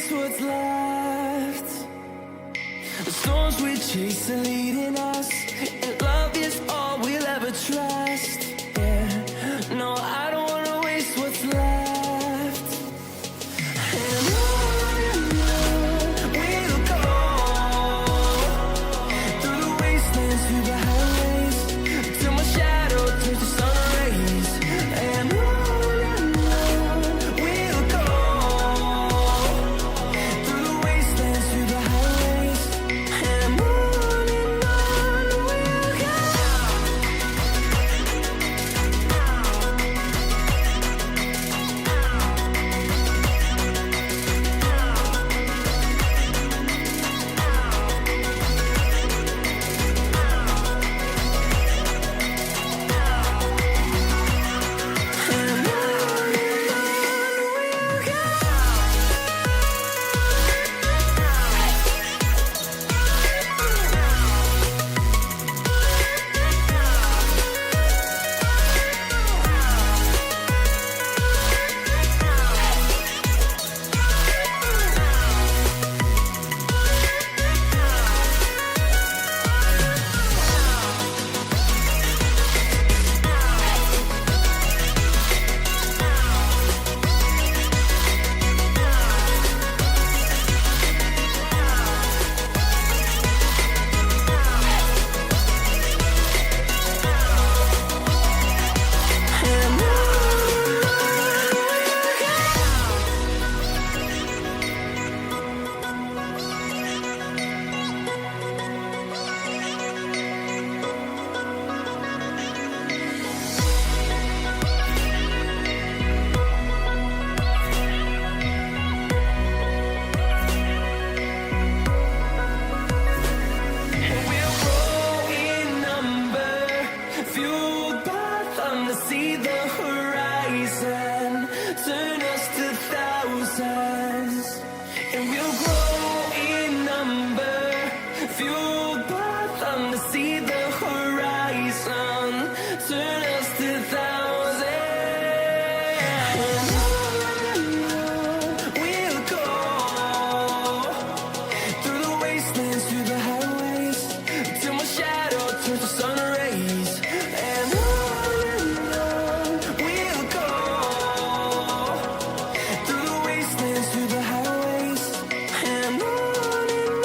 waste what's left. The storms we chase are leading us, and love is all we'll ever trust. Yeah, no, I don't wanna waste what's left. And on we'll go, through the wastelands, through the highways, till my shadow turns to sun rays. And on we'll go, through the wastelands, through the highways, and on we'll go. See the horizon, turn us to thousands, and we'll grow in number, fueled by thunder. See the horizon, turn us to thousands, and on we'll go, through the wastelands, through the highways, till my shadow turns to sun rays. And we'll go, through the wastelands, through the highways, and on we'll go.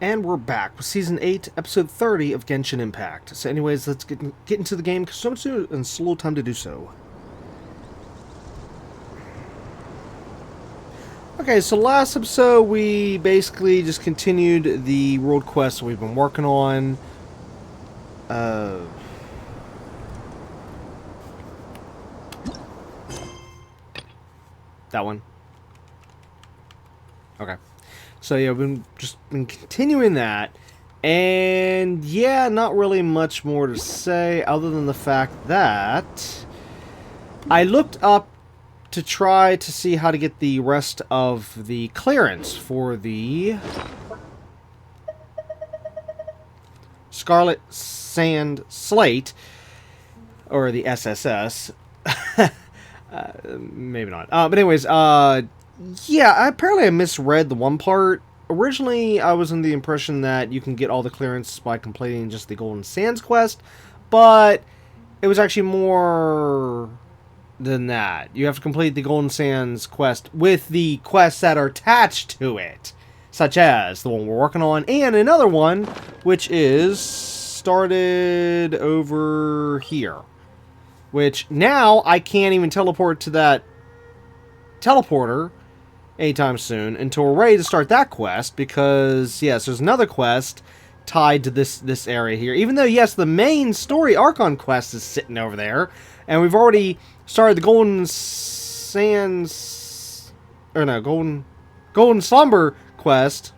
And we're back with Season 8, Episode 30 of Genshin Impact. So anyways, let's get into the game, because so much to do and slow time to do so. Okay, so last episode we basically just continued the world quest that we've been working on. That one. Okay. So yeah, we've been continuing that, and yeah, not really much more to say other than the fact that I looked up to try to see how to get the rest of the clearance for the Scarlet Sand Slate, or the SSS. Maybe not. But anyways, Yeah, apparently I misread the one part. Originally, I was under the impression that you can get all the clearance by completing just the Golden Sands quest, but it was actually more than that. You have to complete the Golden Sands quest with the quests that are attached to it, such as the one we're working on, and another one, which is started over here. Which, now, I can't even teleport to that teleporter anytime soon until we're ready to start that quest, because yes, there's another quest tied to this area here, even though yes, the main story Archon quest is sitting over there, and we've already started the Golden Sands, or no, Golden Slumber quest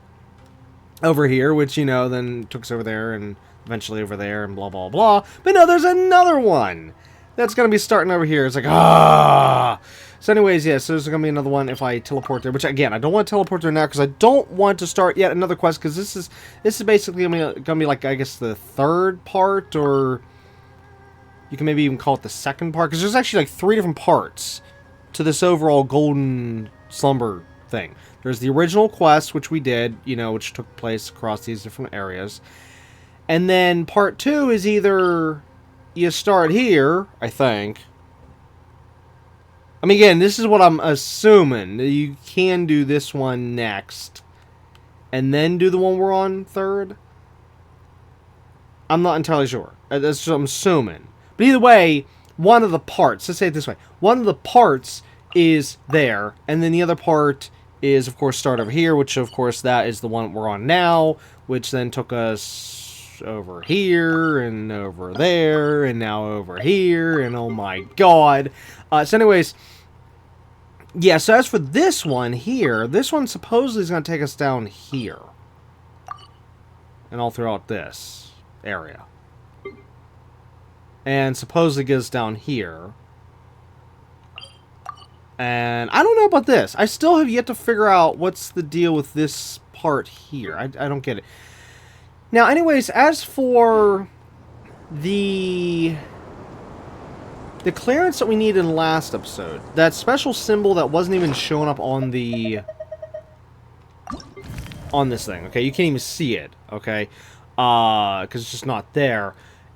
over here, which, you know, then took us over there and eventually over there and blah blah blah. But no, there's another one that's gonna be starting over here. It's like, ah. So anyways, yes, so there's going to be another one if I teleport there, which, again, I don't want to teleport there now because I don't want to start yet another quest, because this is basically going to be, like, I guess, the third part, or you can maybe even call it the second part, because there's actually, like, 3 different parts to this overall Golden Slumber thing. There's the original quest, which we did, you know, which took place across these different areas, and then part 2 is either you start here, I think. I mean, again, this is what I'm assuming. You can do this one next, and then do the one we're on third. I'm not entirely sure. That's what I'm assuming. But either way, one of the parts, let's say it this way, one of the parts is there, and then the other part is, of course, start over here, which, of course, that is the one we're on now, which then took us over here, and over there, and now over here, and oh my god. So anyways, yeah, so as for this one here, this one supposedly is going to take us down here. And all throughout this area. And supposedly get us down here. And I don't know about this. I still have yet to figure out what's the deal with this part here. I don't get it. Now, anyways, as for the clearance that we need in the last episode, that special symbol that wasn't even showing up on the this thing, okay? You can't even see it, okay? Because it's just not there.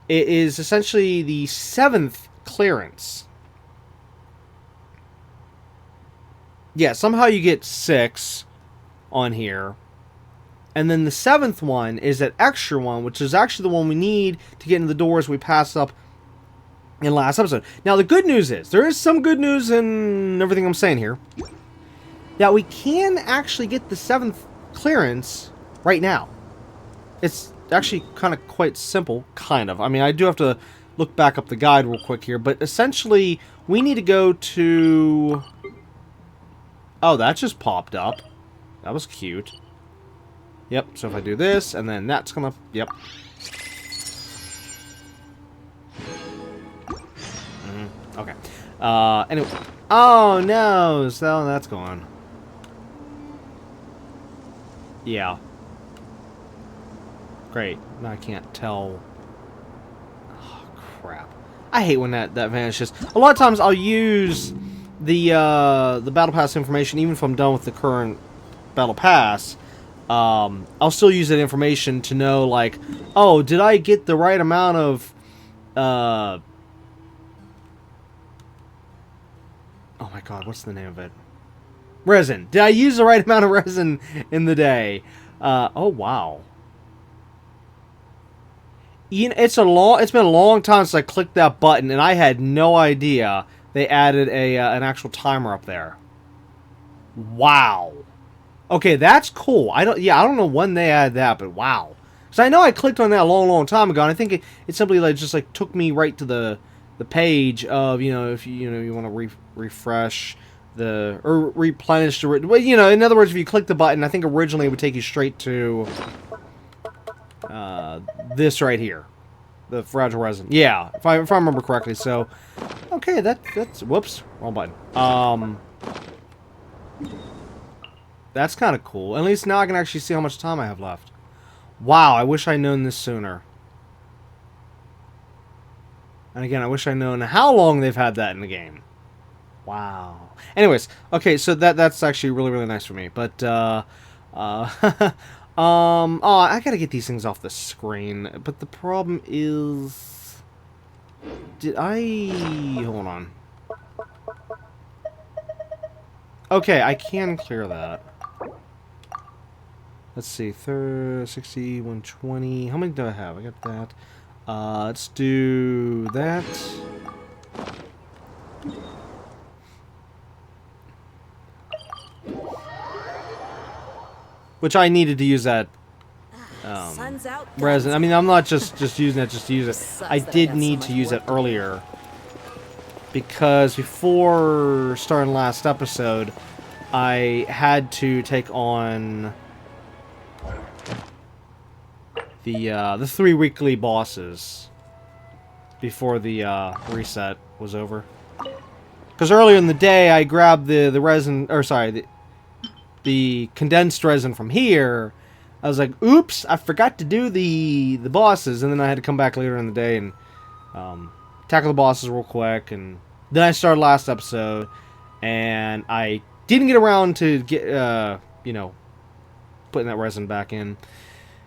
It is essentially the 7th clearance. Yeah, somehow you get 6 on here. And then the 7th one is that extra one, which is actually the one we need to get into the doors we passed up in last episode. Now, the good news is, there is some good news in everything I'm saying here, that we can actually get the 7th clearance right now. It's actually kind of quite simple, kind of. I mean, I do have to look back up the guide real quick here, but essentially, we need to go to... Oh, that just popped up. That was cute. Yep, so if I do this, and then that's gonna... Yep. Okay. Anyway. Oh, no! So that's gone. Yeah. Great. Now I can't tell. Oh, crap. I hate when that vanishes. A lot of times I'll use the Battle Pass information, even if I'm done with the current Battle Pass. I'll still use that information to know, like, oh, did I get the right amount of... Oh my god, what's the name of it? Resin. Did I use the right amount of resin in the day? Oh wow. You know, it's been a long time since I clicked that button, and I had no idea they added an actual timer up there. Wow. Okay, that's cool. I don't know when they added that, but wow. So I know I clicked on that a long time ago, and I think it simply just took me right to the page of, you know, if you want to refresh or replenish the, well, you know, in other words, if you click the button, I think originally it would take you straight to this right here, the fragile resin. Yeah, if I remember correctly. So, okay, that's whoops, wrong button. That's kind of cool. At least now I can actually see how much time I have left. Wow, I wish I'd known this sooner. And again, I wish I'd known how long they've had that in the game. Wow. Anyways, okay, so that's actually really, really nice for me. But, oh, I gotta get these things off the screen. But the problem is... Hold on. Okay, I can clear that. Let's see, 60, 120. How many do I have? I got that. Let's do that. Which I needed to use that resin. I mean, I'm not just using it just to use it. I did need to use it earlier. Because before starting last episode, I had to take on the 3 weekly bosses before the reset was over. Because earlier in the day, I grabbed the resin, or sorry, the condensed resin from here. I was like, oops, I forgot to do the bosses, and then I had to come back later in the day and tackle the bosses real quick, and then I started last episode, and I didn't get around to get, you know, putting that resin back in.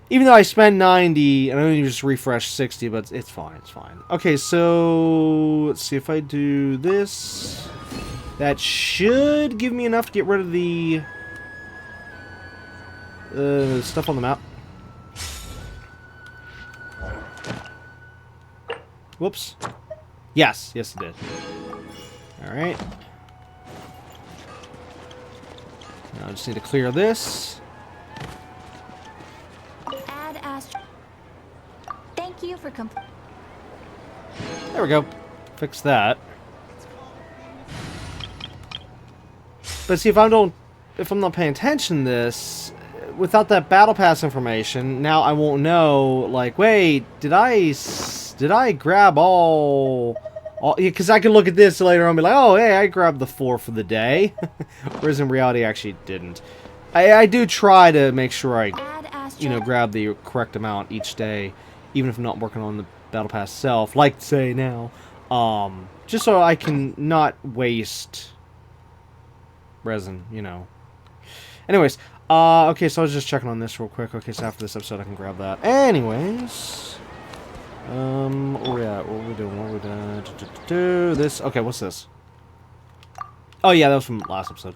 Even though I spent 90, and I only just refreshed 60, but it's fine, it's fine. Okay, so let's see if I do this. That should give me enough to get rid of the stuff on the map. Whoops. Yes, yes it did. Alright. Now I just need to clear this. Add Astro. Thank you for There we go. Fix that. But see, if I'm not paying attention to this, without that battle pass information, now I won't know, like, wait, did I grab all because I can look at this later on and be like, oh, hey, I grabbed the 4 for the day. Whereas in reality, I actually didn't. I do try to make sure I, you know, grab the correct amount each day, even if I'm not working on the battle pass itself, like, say, now. Just so I can not waste resin, you know. Anyways, okay, so I was just checking on this real quick. Okay, so after this episode, I can grab that. Anyways, where we at? What are we doing? What are we doing? This. Okay, what's this? Oh yeah, that was from last episode.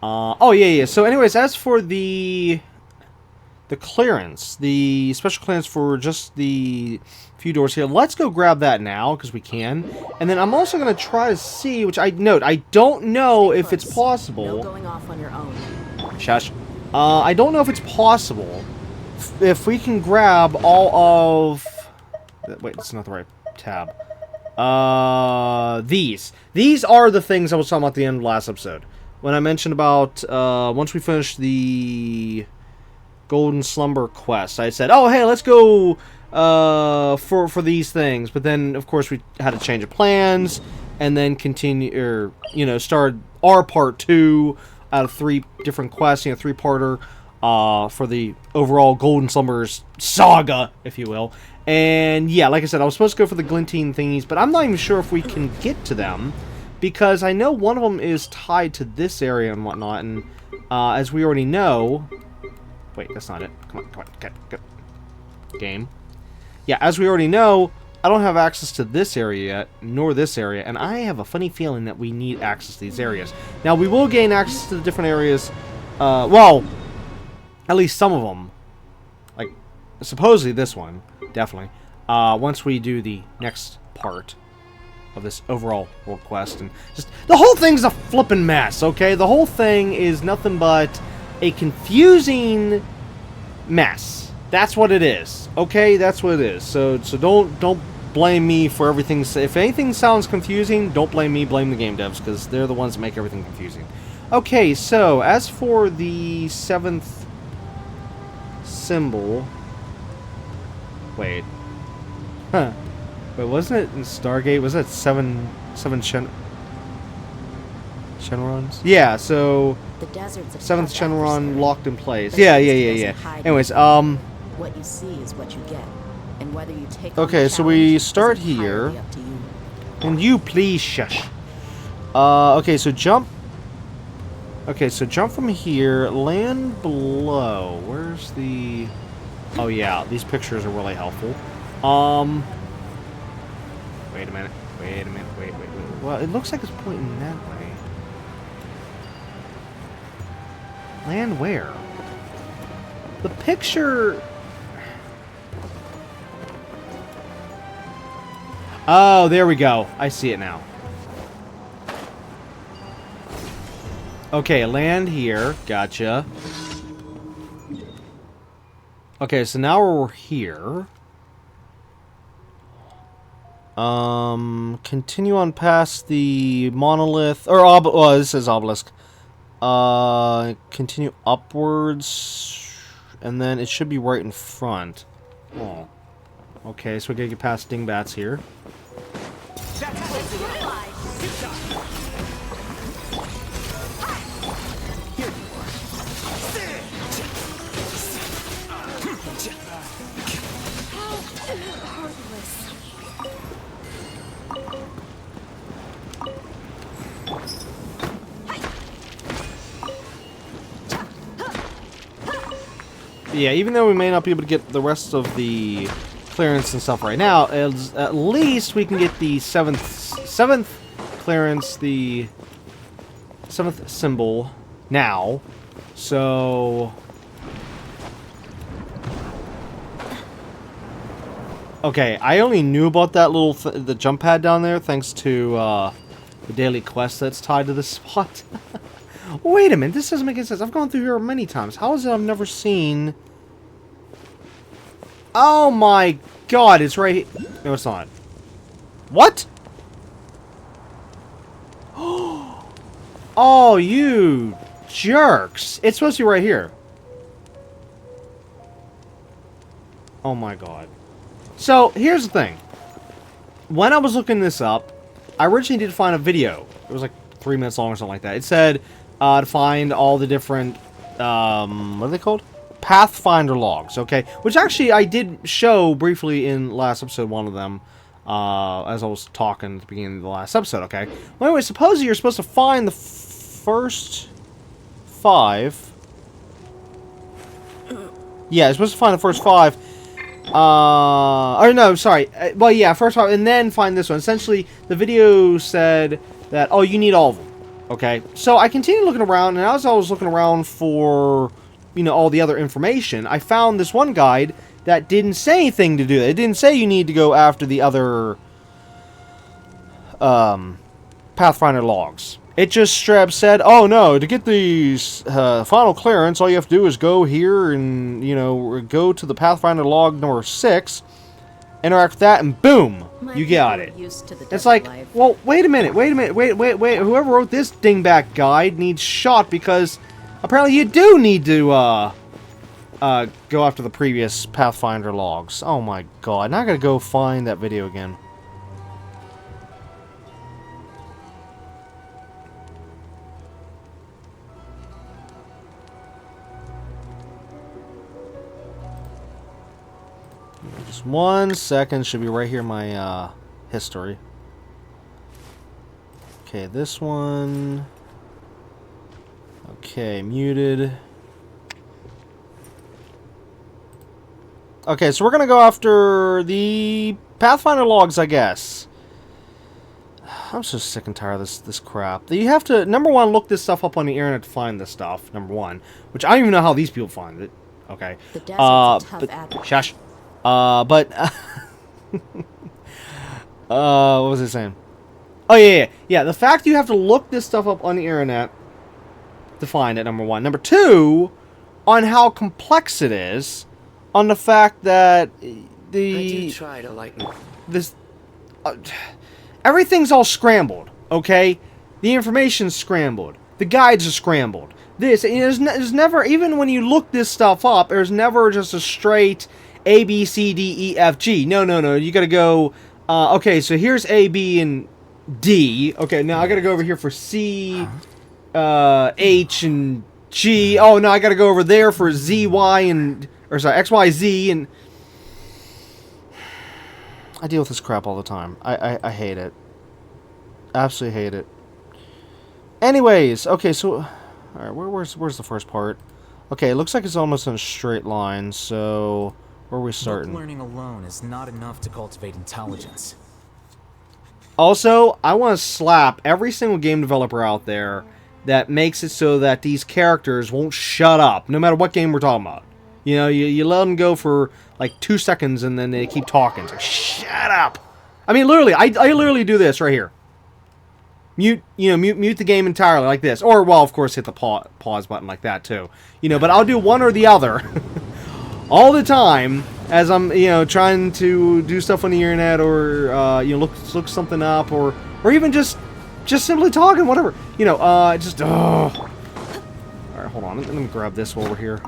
Oh yeah. So, anyways, as for the clearance, the special clearance for just the few doors here, let's go grab that now because we can. And then I'm also gonna try to see, which I don't know if it's possible. No going off on your own. Shush. I don't know if it's possible if we can grab all of... Wait, that's not the right tab. These. These are the things I was talking about at the end of the last episode. When I mentioned about, once we finish the Golden Slumber quest, I said, oh, hey, let's go for these things. But then, of course, we had to change of plans and then continue, or, you know, start our part 2 out of 3 different quests, you know, 3-parter, for the overall Golden Slumbers saga, if you will. And yeah, like I said, I was supposed to go for the Glintine thingies, but I'm not even sure if we can get to them, because I know one of them is tied to this area and whatnot, and as we already know... Wait, that's not it. Come on, get. Game. Yeah, as we already know, I don't have access to this area yet, nor this area, and I have a funny feeling that we need access to these areas. Now, we will gain access to the different areas, well, at least some of them. Like, supposedly this one, definitely. Once we do the next part of this overall world quest, and just, the whole thing's a flippin' mess, okay? The whole thing is nothing but a confusing mess. That's what it is, okay? That's what it is. So don't blame me for everything. If anything sounds confusing, don't blame me, blame the game devs, because they're the ones that make everything confusing. Okay, so as for the 7th symbol... Wait. Huh. Wait, wasn't it in Stargate? Was that 7 Shenrons? Yeah, so... The deserts of 7th Shenron locked in place. But Yeah. doesn't hide Anyways, what you see is what you get. And whether you take Okay, on the so we challenge start is here. entirely up to you. And you please shush. Okay, so jump. Okay, so jump from here, land below. Where's the... Oh yeah, these pictures are really helpful. Wait a minute. Wait. Well, it looks like it's pointing that way. Land where? The picture... Oh, there we go. I see it now. Okay, land here. Gotcha. Okay, so now we're here. Continue on past the monolith, or well, this is obelisk. Continue upwards, and then it should be right in front. Oh. Okay, so we gotta get past dingbats here. Yeah, even though we may not be able to get the rest of the clearance and stuff right now, at least we can get the seventh clearance, the 7th symbol now. So... Okay, I only knew about that little the jump pad down there thanks to the daily quest that's tied to this spot. Wait a minute, this doesn't make any sense. I've gone through here many times. How is it I've never seen... Oh my god, it's right here. No, it's not. What? Oh, you jerks. It's supposed to be right here. Oh my god. So, here's the thing. When I was looking this up, I originally did find a video. It was like 3 minutes long or something like that. It said to find all the different, what are they called? Pathfinder logs, okay? Which actually I did show briefly in last episode, one of them, as I was talking at the beginning of the last episode, okay? Well, anyway, supposedly you're supposed to find the first 5. Yeah, you're supposed to find the first 5. Or no, sorry. Well, yeah, first 5, and then find this one. Essentially, the video said that, oh, you need all of them, okay? So I continued looking around, and as I was looking around for... you know, all the other information, I found this one guide that didn't say anything to do that. It didn't say you need to go after the other Pathfinder logs. It just straight up said, oh no, to get these final clearance, all you have to do is go here and, you know, go to the Pathfinder log number 6, interact with that, and boom, you got it. It's like, well, wait a minute, wait, whoever wrote this dingbat guide needs shot because... apparently you do need to, go after the previous Pathfinder logs. Oh my god, now I gotta go find that video again. Just 1 second, should be right here in my, history. Okay, this one... Okay, muted. Okay, so we're gonna go after the Pathfinder logs, I guess. I'm so sick and tired of this crap. You have to, number one, look this stuff up on the internet to find this stuff, number one. Which I don't even know how these people find it. Okay. The desert's a tough atmosphere. Shush. But... what was I saying? Oh, yeah. The fact you have to look this stuff up on the internet to find it, number one. Number two, on how complex it is, on the fact that the... I do try to lighten... This... everything's all scrambled, okay? The information's scrambled. The guides are scrambled. There's never, even when you look this stuff up, there's never just a straight A, B, C, D, E, F, G. No. You gotta go, okay, so here's A, B, and D. Okay, now I gotta go over here for C, H, and G. Oh, no, I gotta go over there for Z, Y, and... Or, sorry, X, Y, Z, and... I deal with this crap all the time. I hate it. Absolutely hate it. Anyways, okay, so... Alright, where's the first part? Okay, it looks like it's almost in a straight line, so... Where are we starting? Book learning alone is not enough to cultivate intelligence. Also, I want to slap every single game developer out there that makes it so that these characters won't shut up, no matter what game we're talking about. You know, you let them go for like 2 seconds and then they keep talking. It's like, shut up! I mean, literally, I literally do this right here. Mute the game entirely like this. Or, well, of course, hit the pause button like that too. You know, but I'll do one or the other all the time as I'm, trying to do stuff on the internet or, look something up or even just simply talking, whatever. Alright, hold on. Let me grab this while we're here.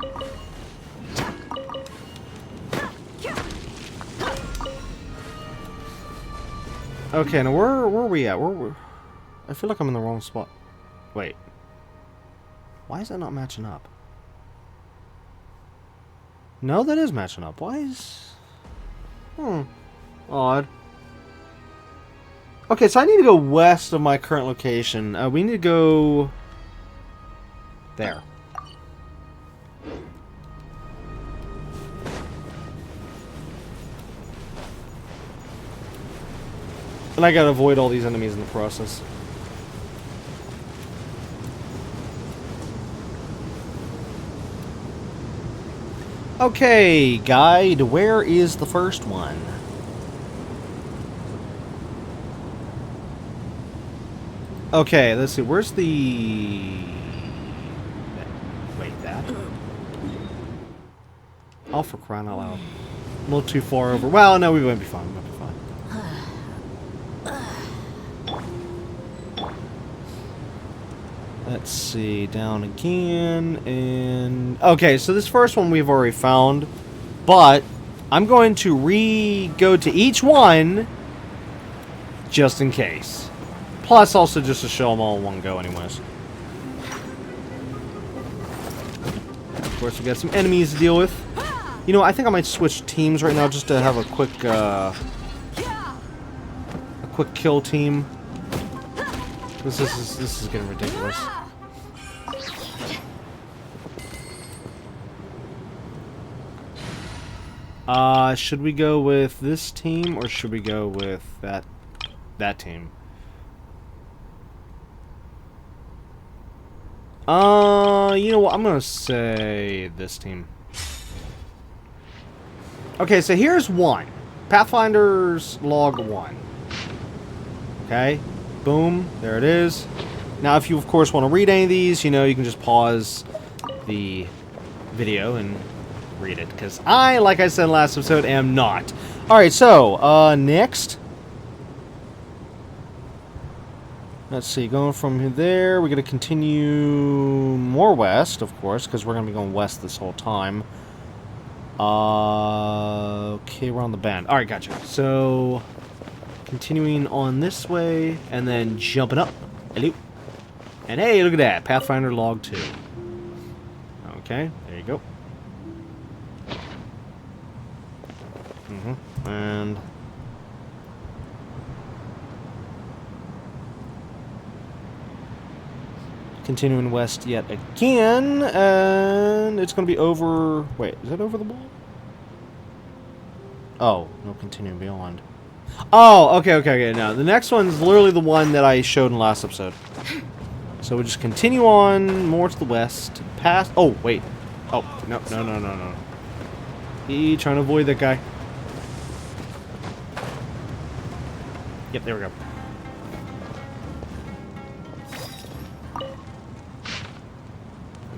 Okay, now where are we at? I feel like I'm in the wrong spot. Wait. Why is that not matching up? No, that is matching up. Why is... Odd. Okay, so I need to go west of my current location. We need to go... there. And I gotta avoid all these enemies in the process. Okay, guide, where is the first one? Okay, let's see, where's the... Wait, that? Oh, for crying out loud. A little too far over. Well, no, we won't be fine, we'll be fine. Let's see, down again, and... Okay, so this first one we've already found, but I'm going to go to each one, just in case. Plus, also just to show them all in one go anyways. Of course, we got some enemies to deal with. You know, I think I might switch teams right now just to have a quick kill team. This is getting ridiculous. Should we go with this team or should we go with that team? You know what? I'm gonna say this team. Okay, so here's one. Pathfinder's log 1. Okay. Boom, there it is. Now, if you, of course, want to read any of these, you can just pause the video and read it. Because I, like I said in the last episode, am not. Alright, so, next. Let's see, going from there, we're going to continue more west, of course, because we're going to be going west this whole time. Okay, we're on the bend. Alright, gotcha. So... continuing on this way, and then jumping up. Hello. And hey, look at that. Pathfinder log 2. Okay, there you go. And... continuing west yet again, and it's going to be over... Wait, is that over the wall? Oh, no, continuing beyond. Oh, okay, no. The next one's literally the one that I showed in the last episode. So we'll just continue on more to the west, past... Oh, wait. Oh, no. Trying to avoid that guy. Yep, there we go.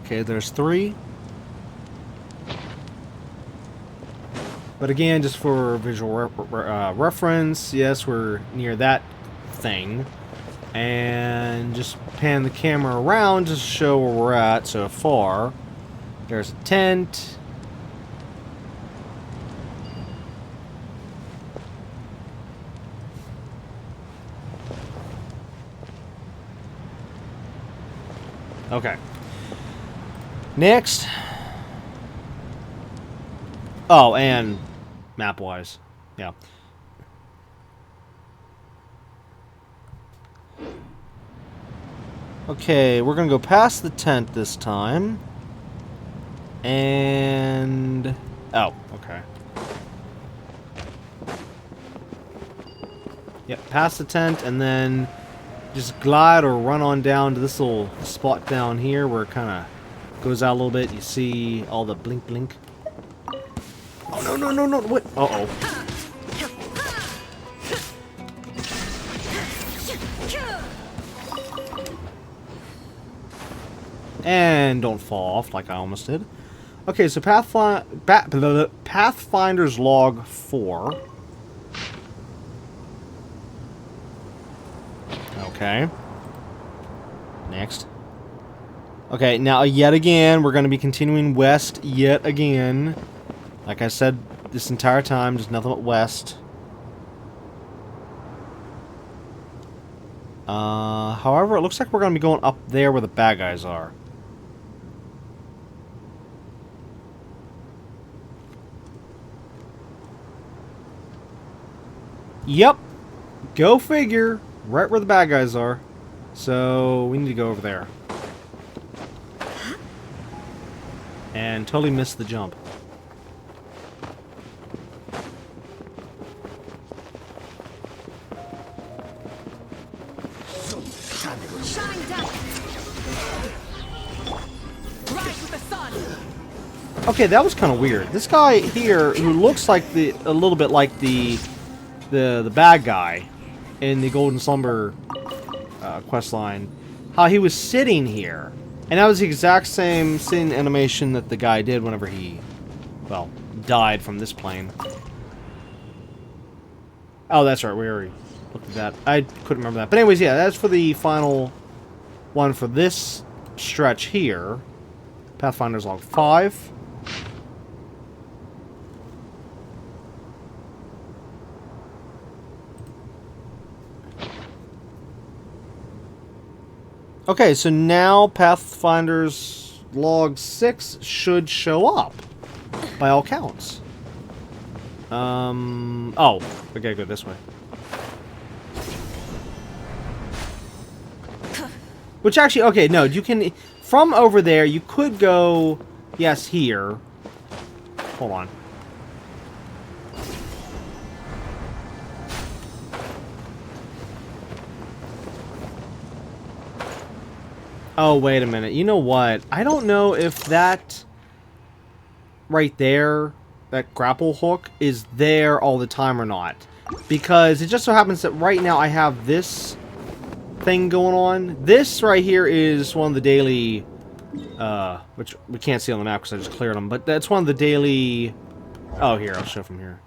Okay, there's 3. But again, just for visual reference, yes, we're near that thing. And just pan the camera around just to show where we're at so far. There's a tent. Okay. Next. Oh, and map-wise. Yeah. Okay, we're gonna go past the tent this time. And... oh, okay. Yep, past the tent, and then just glide or run on down to this little spot down here where it kind of goes out a little bit. You see all the blink blink. Oh, no, no, no, no, what? Uh-oh. And don't fall off like I almost did. Okay, so Pathfinder's Log 4. Okay. Next. Okay, now yet again, we're going to be continuing west yet again. Like I said this entire time, there's nothing but west. However, it looks like we're going to be going up there where the bad guys are. Yep. Go figure. Right where the bad guys are. So, we need to go over there. And totally missed the jump. Okay, that was kind of weird. This guy here, who looks like a little bit like the bad guy in the Golden Slumber quest line, how he was sitting here, and that was the exact same sitting animation that the guy did whenever he, well, died from this plane. Oh, that's right. We already looked at that. I couldn't remember that. But anyways, yeah, that's for the final one for this stretch here. Pathfinder's Log 5. Okay, so now Pathfinder's Log 6 should show up, by all counts. Oh, we gotta go this way. Which actually, okay, no, you can, from over there, you could go, yes, here. Hold on. Oh, wait a minute. You know what? I don't know if that right there, that grapple hook, is there all the time or not. Because it just so happens that right now I have this thing going on. This right here is one of the daily, which we can't see on the map because I just cleared them, but that's one of the daily, oh, here, I'll show from here.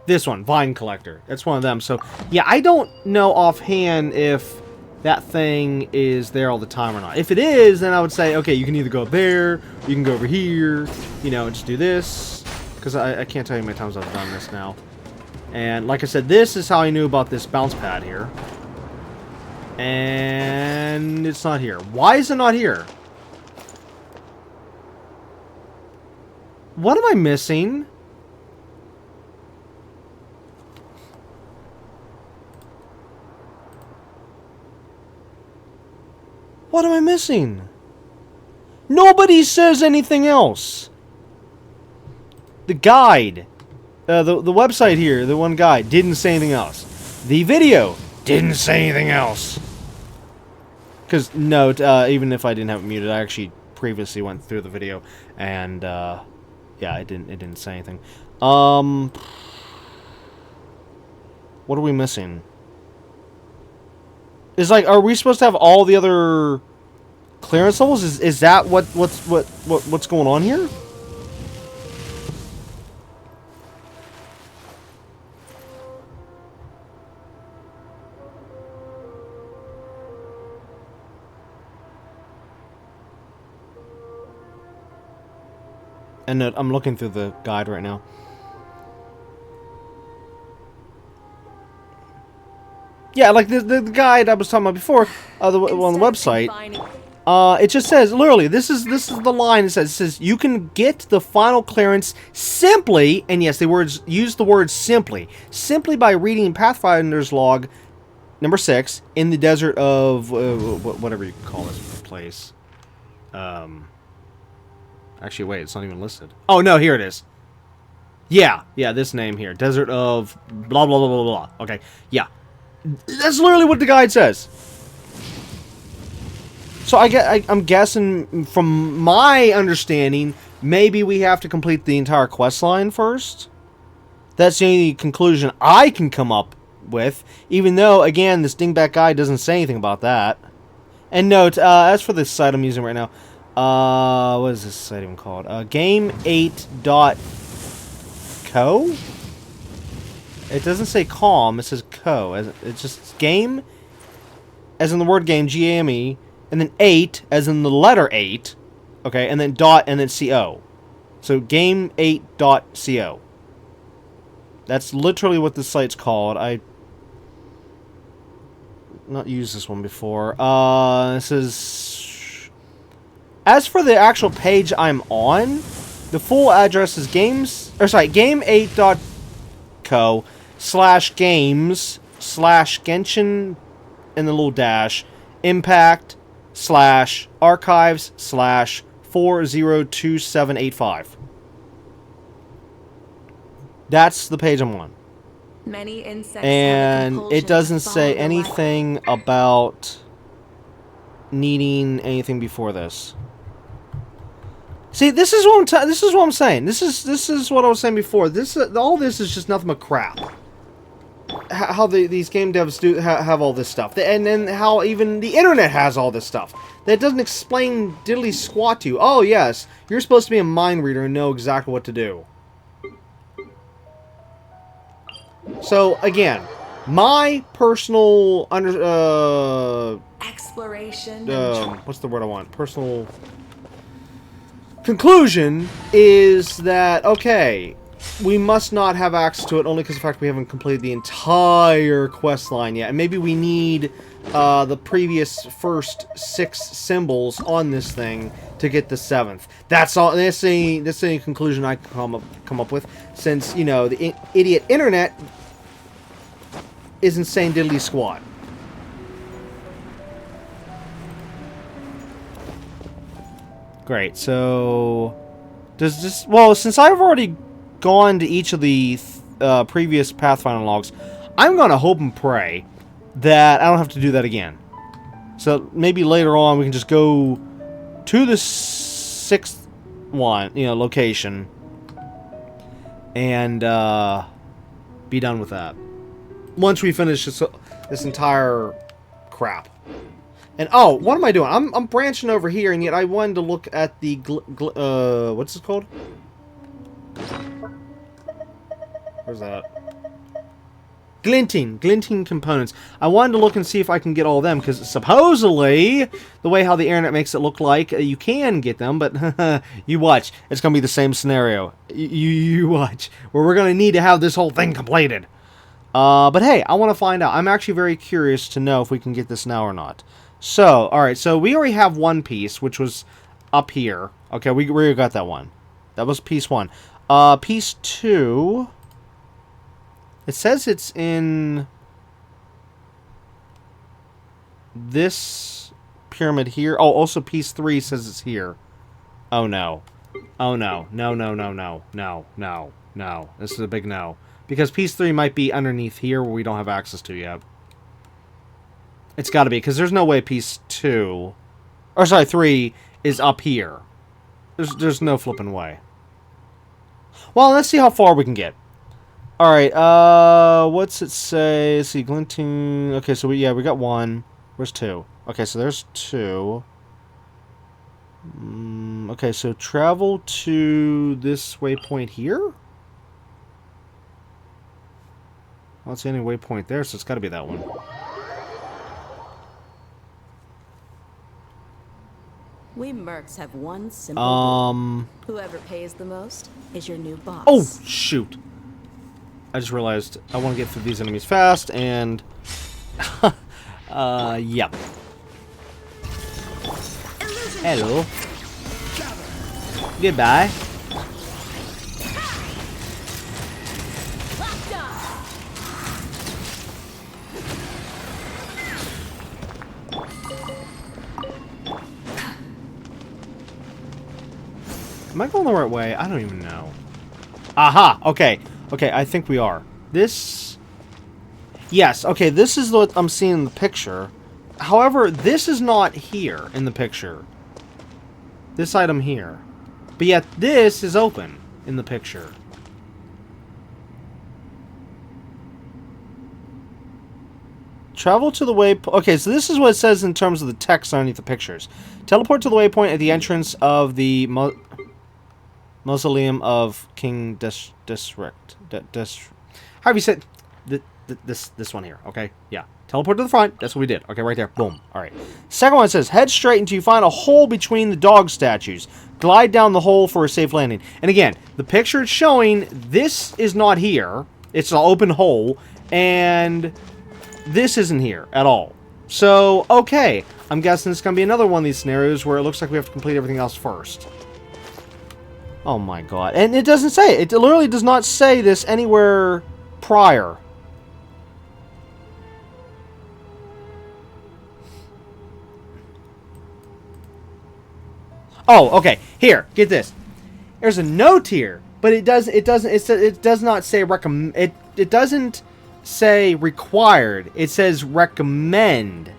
This one, Vine Collector. That's one of them. So, yeah, I don't know offhand if that thing is there all the time or not. If it is, then I would say, okay, you can either go up there, or you can go over here, you know, just do this. Because I can't tell you how many times I've done this now. And like I said, this is how I knew about this bounce pad here. And it's not here. Why is it not here? What am I missing? What am I missing? Nobody says anything else. The guide, the website here, the one guide, didn't say anything else. The video didn't say anything else. Because, note, even if I didn't have it muted, I actually previously went through the video, and, yeah, it didn't say anything. What are we missing? It's like, are we supposed to have all the other clearance levels? Is that what's going on here? And I'm looking through the guide right now. Yeah, like the guide I was talking about before, on the website. It just says literally, this is the line. It says you can get the final clearance simply, and yes, use the word simply by reading Pathfinder's Log Number 6, in the desert of whatever you call this place. Actually, wait, it's not even listed. Oh no, here it is. Yeah, this name here, desert of blah blah blah blah blah. Okay, yeah, that's literally what the guide says. So I'm guessing from my understanding, maybe we have to complete the entire quest line first. That's the only conclusion I can come up with, even though, again, this dingbat guide doesn't say anything about that. And note, as for this site I'm using right now, what is this site even called? Game8.co? It doesn't say com, it says co. It's just game, as in the word game, G-A-M-E, and then 8, as in the letter 8, okay, and then dot, and then co. So game8.co. That's literally what this site's called. I not used this one before. This is... As for the actual page I'm on, the full address is game8.co/games/Genshin and the little dash impact/archives/402785. That's the page I'm on. Many insects And it doesn't say anything about needing anything before this. See, this is what I'm saying. This is what I was saying before. All this is just nothing but crap. How these game devs do have all this stuff, and then how even the internet has all this stuff that doesn't explain diddly squat to you. Oh yes, you're supposed to be a mind reader and know exactly what to do. So again, my personal exploration. What's the word I want? Personal conclusion is that, okay, we must not have access to it only because of the fact we haven't completed the entire quest line yet, and maybe we need the previous first 6 symbols on this thing to get the 7th. That's all. That's the conclusion I can come up with, since, you know, the idiot internet isn't saying diddly squat. Great, so does this... Well, since I've already gone to each of the previous Pathfinder logs, I'm going to hope and pray that I don't have to do that again. So maybe later on we can just go to the 6th one, you know, location, and be done with that. Once we finish this entire crap. And oh, what am I doing? I'm branching over here, and yet I wanted to look at the what's it called? Where's that? Glinting components. I wanted to look and see if I can get all of them, because supposedly, the way how the internet makes it look like, you can get them, but you watch. It's going to be the same scenario. You watch. Where we're going to need to have this whole thing completed. But hey, I want to find out. I'm actually very curious to know if we can get this now or not. So, alright, so we already have one piece, which was up here. Okay, we already got that one. That was piece 1. Piece 2... It says it's in this pyramid here. Oh, also piece 3 says it's here. Oh no. Oh no. No, no, no, no. No, no, no. This is a big no. Because piece 3 might be underneath here where we don't have access to yet. It's gotta be, because there's no way piece 2... Or sorry, 3 is up here. There's no flipping way. Well, let's see how far we can get. Alright, what's it say? Let's see, glinting... Okay, so we got 1. Where's 2? Okay, so there's 2. Okay, so travel to this waypoint here? I don't see any waypoint there, so it's gotta be that one. We mercs have one simple rule. Whoever pays the most is your new boss. Oh, shoot. I just realized I want to get through these enemies fast, and... yep. Hello. Goodbye. Am I going the right way? I don't even know. Aha! Okay. Okay, I think we are. This... Yes, okay, this is what I'm seeing in the picture. However, this is not here in the picture. This item here. But yet, this is open in the picture. Travel to the waypoint. Okay, so this is what it says in terms of the text underneath the pictures. Teleport to the waypoint at the entrance of the mausoleum of King Disrict. How have you said this one here? Okay, yeah. Teleport to the front. That's what we did. Okay, right there. Boom. All right. Second one says head straight until you find a hole between the dog statues. Glide down the hole for a safe landing. And again, the picture it's showing, this is not here. It's an open hole, and this isn't here at all. So, okay. I'm guessing it's going to be another one of these scenarios where it looks like we have to complete everything else first. Oh my god. And it doesn't say it. It literally does not say this anywhere prior. Oh, okay. Here, get this. There's a note here, but it does not say recommend. It doesn't say required. It says recommend.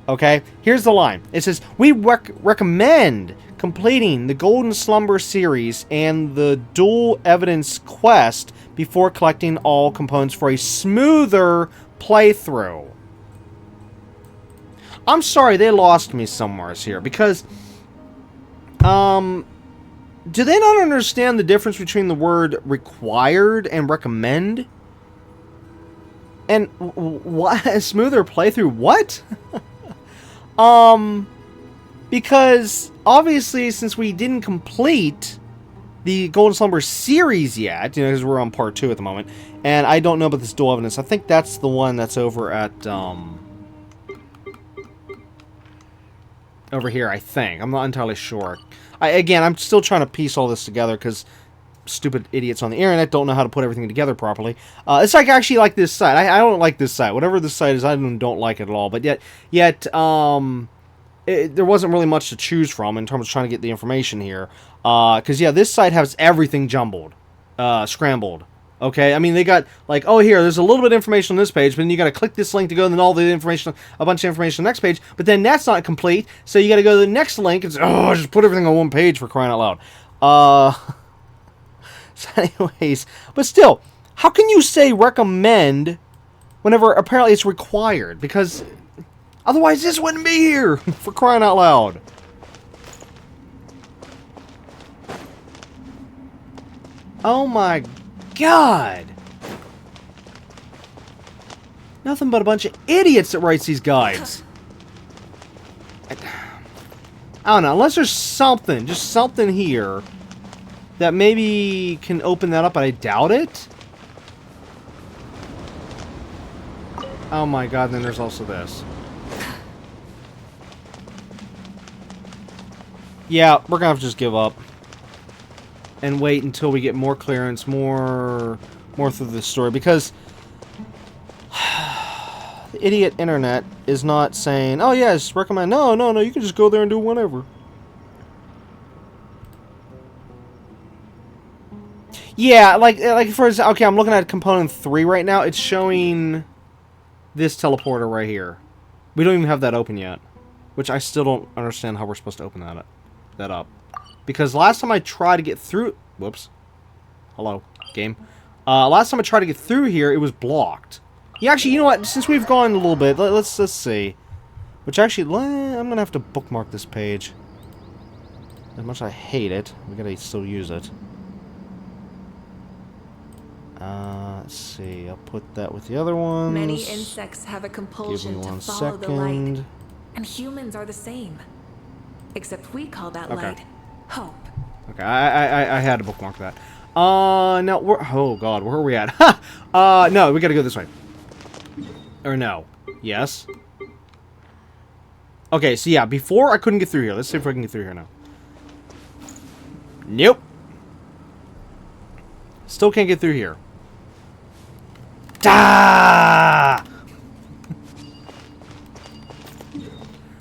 Okay? Here's the line. It says, we recommend completing the Golden Slumber series and the Dual Evidence quest before collecting all components for a smoother playthrough. I'm sorry, they lost me somewhere here, because do they not understand the difference between the word required and recommend? And what? A smoother playthrough? What? Because obviously, since we didn't complete the Golden Slumber series yet, you know, because we're on part 2 at the moment, and I don't know about this dual evidence. I think that's the one that's over at over here, I think. I'm not entirely sure. Again, I'm still trying to piece all this together because stupid idiots on the internet don't know how to put everything together properly. It's like actually like this site. I don't like this site. Whatever this site is, I don't like it at all. But yet, there wasn't really much to choose from in terms of trying to get the information here. Because, yeah, this site has everything jumbled. Scrambled. Okay, I mean, they got, like, oh, here, there's a little bit of information on this page, but then you got to click this link to go, and then all the information, a bunch of information on the next page, but then that's not complete, so you got to go to the next link, and say, oh, just put everything on one page for crying out loud. So anyways, but still, how can you say recommend whenever apparently it's required? Because otherwise this wouldn't be here, for crying out loud. Oh my god! Nothing but a bunch of idiots that writes these guides. I don't know, unless there's something, just something here that maybe can open that up, but I doubt it. Oh my god, then there's also this. Yeah, we're gonna have to just give up. And wait until we get more clearance, more through the story, because the idiot internet is not saying, oh yes, recommend, no, you can just go there and do whatever. Yeah, like for example, okay, I'm looking at component 3 right now. It's showing this teleporter right here. We don't even have that open yet, which I still don't understand how we're supposed to open that up. Because last time I tried to get through... Whoops. Hello, game. Last time I tried to get through here, it was blocked. Yeah, actually, you know what? Since we've gone a little bit, let's see. Which actually, I'm going to have to bookmark this page. As much as I hate it, we got to still use it. Let's see. I'll put that with the other ones. Many insects have a compulsion to follow the light. And humans are the same. Except we call that light hope. Okay, I had to bookmark that. No, oh god, where are we at? Ha! No, we gotta go this way. Or no. Yes? Okay, so yeah, before I couldn't get through here. Let's see if I can get through here now. Nope. Still can't get through here. Da!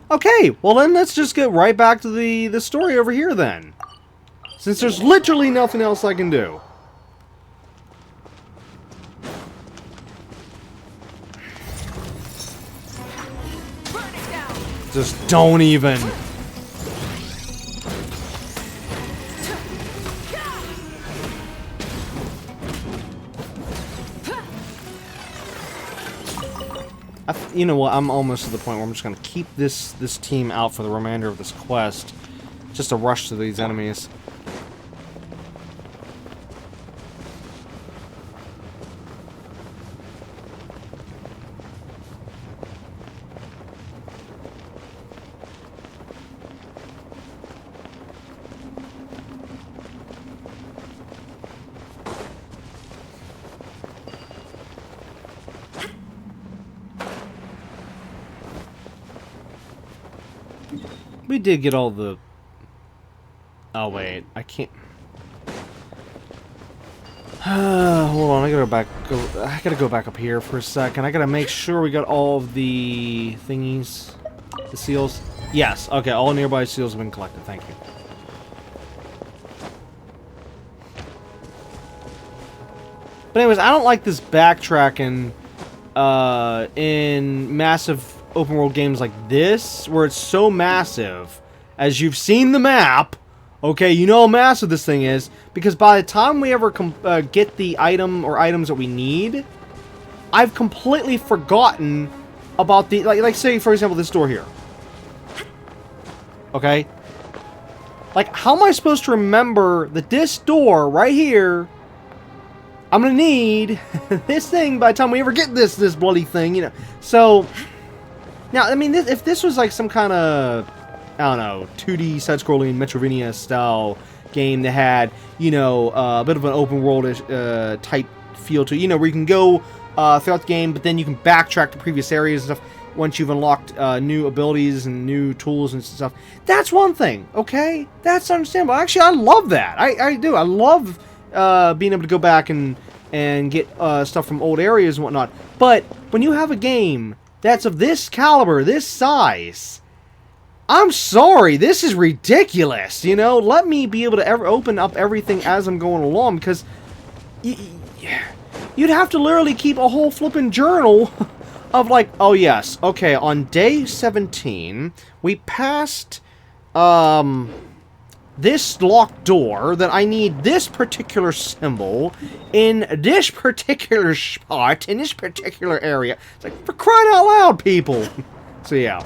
Okay, well then let's just get right back to the story over here then. Since there's literally nothing else I can do. Just don't even. You know what? I'm almost to the point where I'm just gonna keep this team out for the remainder of this quest, just to rush to these enemies. We did get all the... Oh, wait. I can't... Hold on, I gotta go back up here for a second. I gotta make sure we got all of the thingies. The seals. Yes, okay, all nearby seals have been collected. Thank you. But anyways, I don't like this backtracking in massive open world games like this, where it's so massive, as you've seen the map, okay, you know how massive this thing is, because by the time we ever get the item or items that we need, I've completely forgotten about the, like say, for example, this door here. Okay? Like, how am I supposed to remember that this door right here, I'm gonna need this thing by the time we ever get this bloody thing, you know? So... Now, I mean, if this was like some kind of, I don't know, 2D side-scrolling Metroidvania style game that had, you know, a bit of an open world-ish type feel to it, you know, where you can go throughout the game, but then you can backtrack to previous areas and stuff once you've unlocked new abilities and new tools and stuff. That's one thing, okay? That's understandable. Actually, I love that. I do. I love being able to go back and get stuff from old areas and whatnot. But when you have a game that's of this caliber, this size, I'm sorry, this is ridiculous, you know? Let me be able to open up everything as I'm going along, because you'd have to literally keep a whole flippin' journal of like, oh yes, okay, on day 17, we passed, this locked door, that I need this particular symbol in this particular spot, in this particular area. It's like, for crying out loud, people! So, yeah.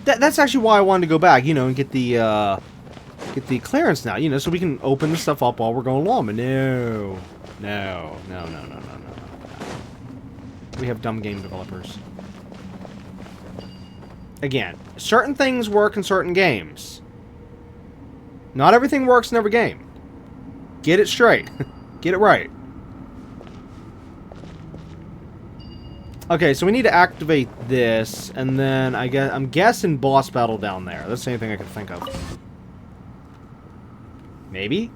That's actually why I wanted to go back, you know, and get the clearance now, you know, so we can open the stuff up while we're going along, but no. No. We have dumb game developers. Again, certain things work in certain games. Not everything works in every game. Get it straight. Get it right. Okay, so we need to activate this, and then I'm guessing boss battle down there. That's the only thing I can think of. Maybe?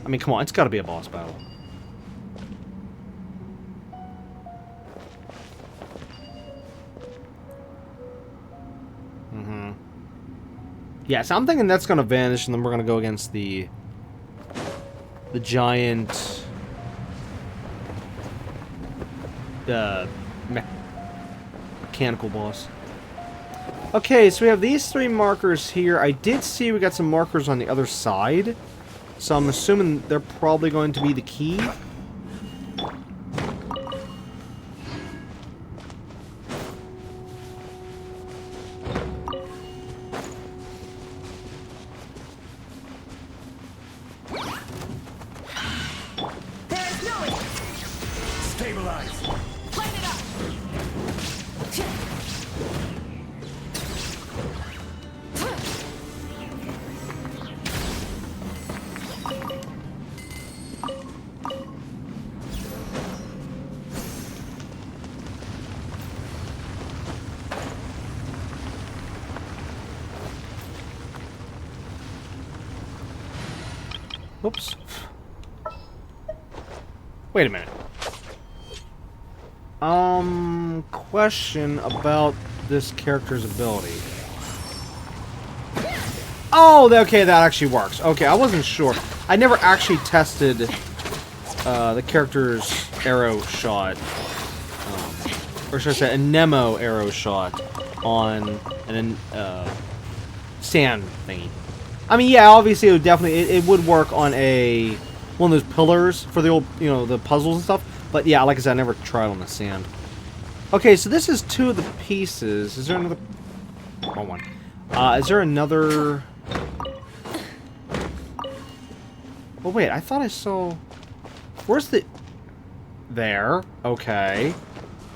I mean, come on, it's gotta be a boss battle. Yeah, so I'm thinking that's gonna vanish, and then we're gonna go against the giant mechanical boss. Okay, so we have these 3 markers here. I did see we got some markers on the other side, so I'm assuming they're probably going to be the key. Oops. Wait a minute. Question about this character's ability. Oh, okay, that actually works. Okay, I wasn't sure. I never actually tested the character's arrow shot. Or should I say, a Nemo arrow shot on an sand thingy. I mean, yeah, obviously it would definitely, it would work on one of those pillars for the old, the puzzles and stuff. But yeah, like I said, I never tried on the sand. Okay, so this is 2 of the pieces. Is there another? Wrong one. Is there another? Oh wait, I thought I saw. Where's the? There. Okay.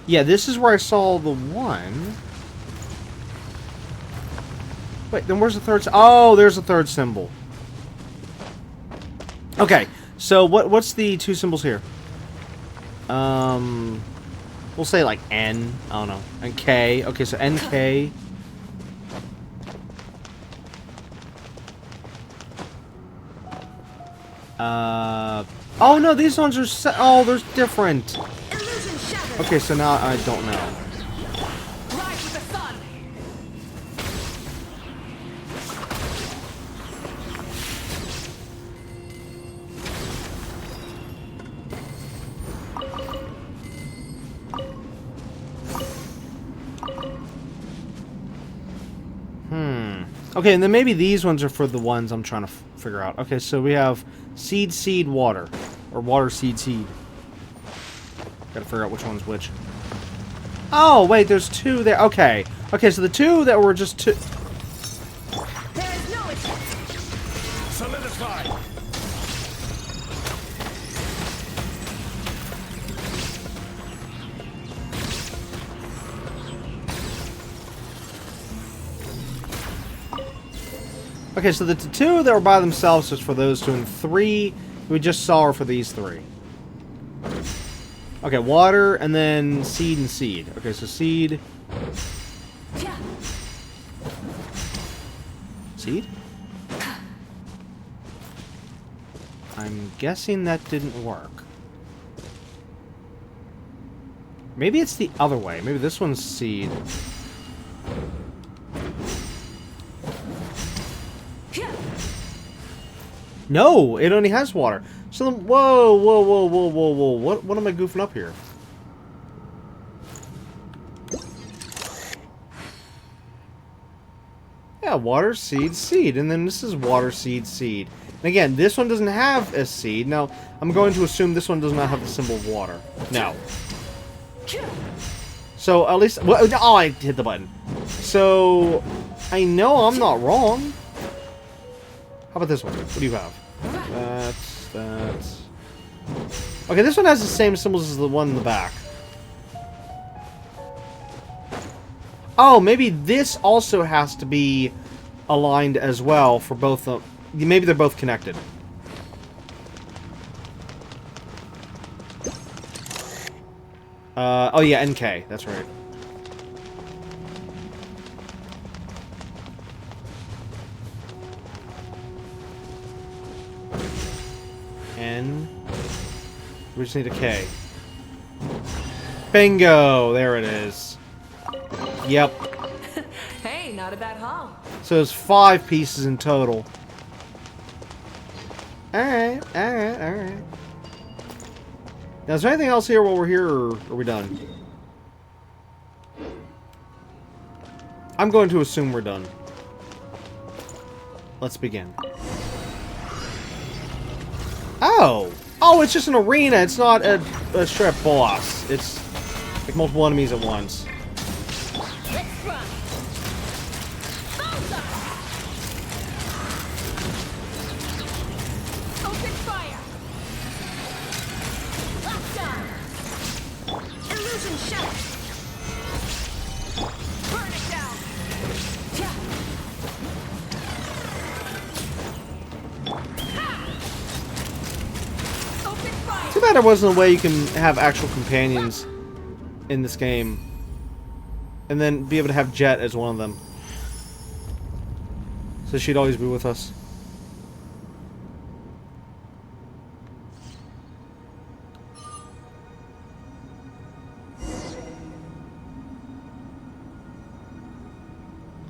Yeah, this is where I saw the one. Wait, then where's the third? Oh, there's the third symbol. Okay, so what's the 2 symbols here? We'll say like N. I don't know. And K. Okay, so NK. Oh no, these ones are oh, they're different. Okay, so now I don't know. Rise with the sun. Okay, and then maybe these ones are for the ones I'm trying to figure out. Okay, so we have seed, seed, water. Or water, seed, seed. Gotta figure out which one's which. Oh, wait, there's 2 there. Okay. Okay, so the 2 that were just 2... There is no escape. Solidify. Okay, so the 2 that were by themselves was for those 2, and 3 we just saw are for these 3. Okay, water, and then seed and seed. Okay, so seed. Seed? I'm guessing that didn't work. Maybe it's the other way. Maybe this one's seed. No, it only has water. So then, whoa, whoa, whoa, whoa, whoa, whoa. What am I goofing up here? Yeah, water, seed, seed. And then this is water, seed, seed. And again, this one doesn't have a seed. Now, I'm going to assume this one does not have the symbol of water. No. So, at least... Well, oh, I hit the button. So, I know I'm not wrong. How about this one? What do you have? That's... Okay, this one has the same symbols as the one in the back. Oh, maybe this also has to be aligned as well for both of... Maybe they're both connected. Oh yeah, NK. That's right. N. We just need a K. Bingo! There it is. Yep. Hey, not a bad haul. So there's 5 pieces in total. Alright, alright, alright. Now, is there anything else here while we're here, or are we done? I'm going to assume we're done. Let's begin. Oh! Oh, it's just an arena. It's not a straight boss. It's like multiple enemies at once. Let's run. Open fire. Lockdown. Illusion shot. Burn it down. Open fire. Too bad there wasn't a way you can have actual companions in this game. And then be able to have Jet as one of them. So she'd always be with us.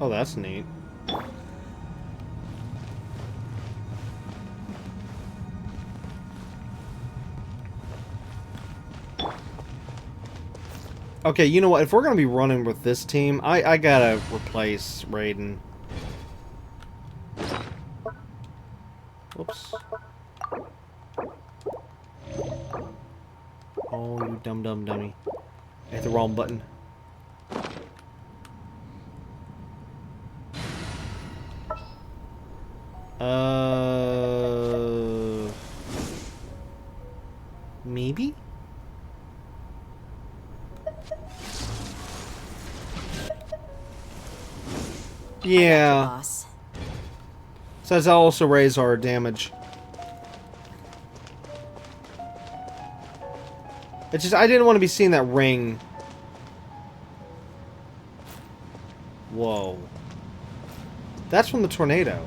Oh, that's neat. Okay, you know what? If we're gonna be running with this team, I gotta replace Raiden. Whoops. Oh, you dumb dummy. I hit the wrong button. Maybe? Yeah. Boss. So that's also raise our damage. It's just, I didn't want to be seeing that ring. Whoa. That's from the tornado.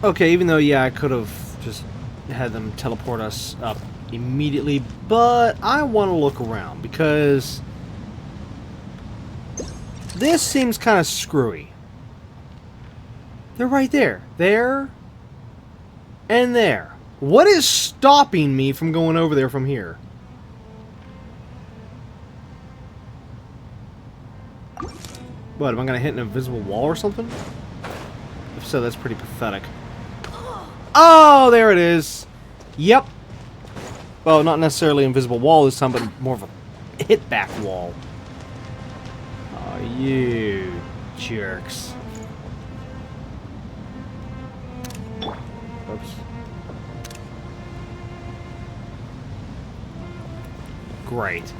Okay, even though, yeah, I could have just had them teleport us up immediately, but I want to look around, because this seems kind of screwy. They're right there. There. And there. What is stopping me from going over there from here? What, am I gonna hit an invisible wall or something? If so, that's pretty pathetic. Oh, there it is. Yep. Well, not necessarily invisible wall this time, but more of a hit-back wall. Oh, you jerks. Oops. Great.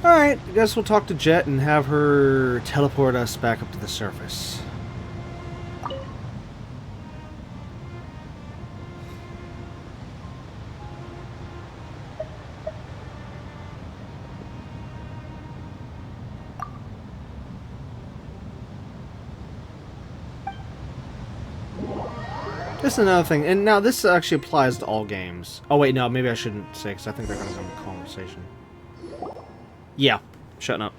Alright, I guess we'll talk to Jet and have her teleport us back up to the surface. This is another thing, and now this actually applies to all games. Oh wait, no, maybe I shouldn't say, because I think they're going to go into conversation. Yeah, shutting up.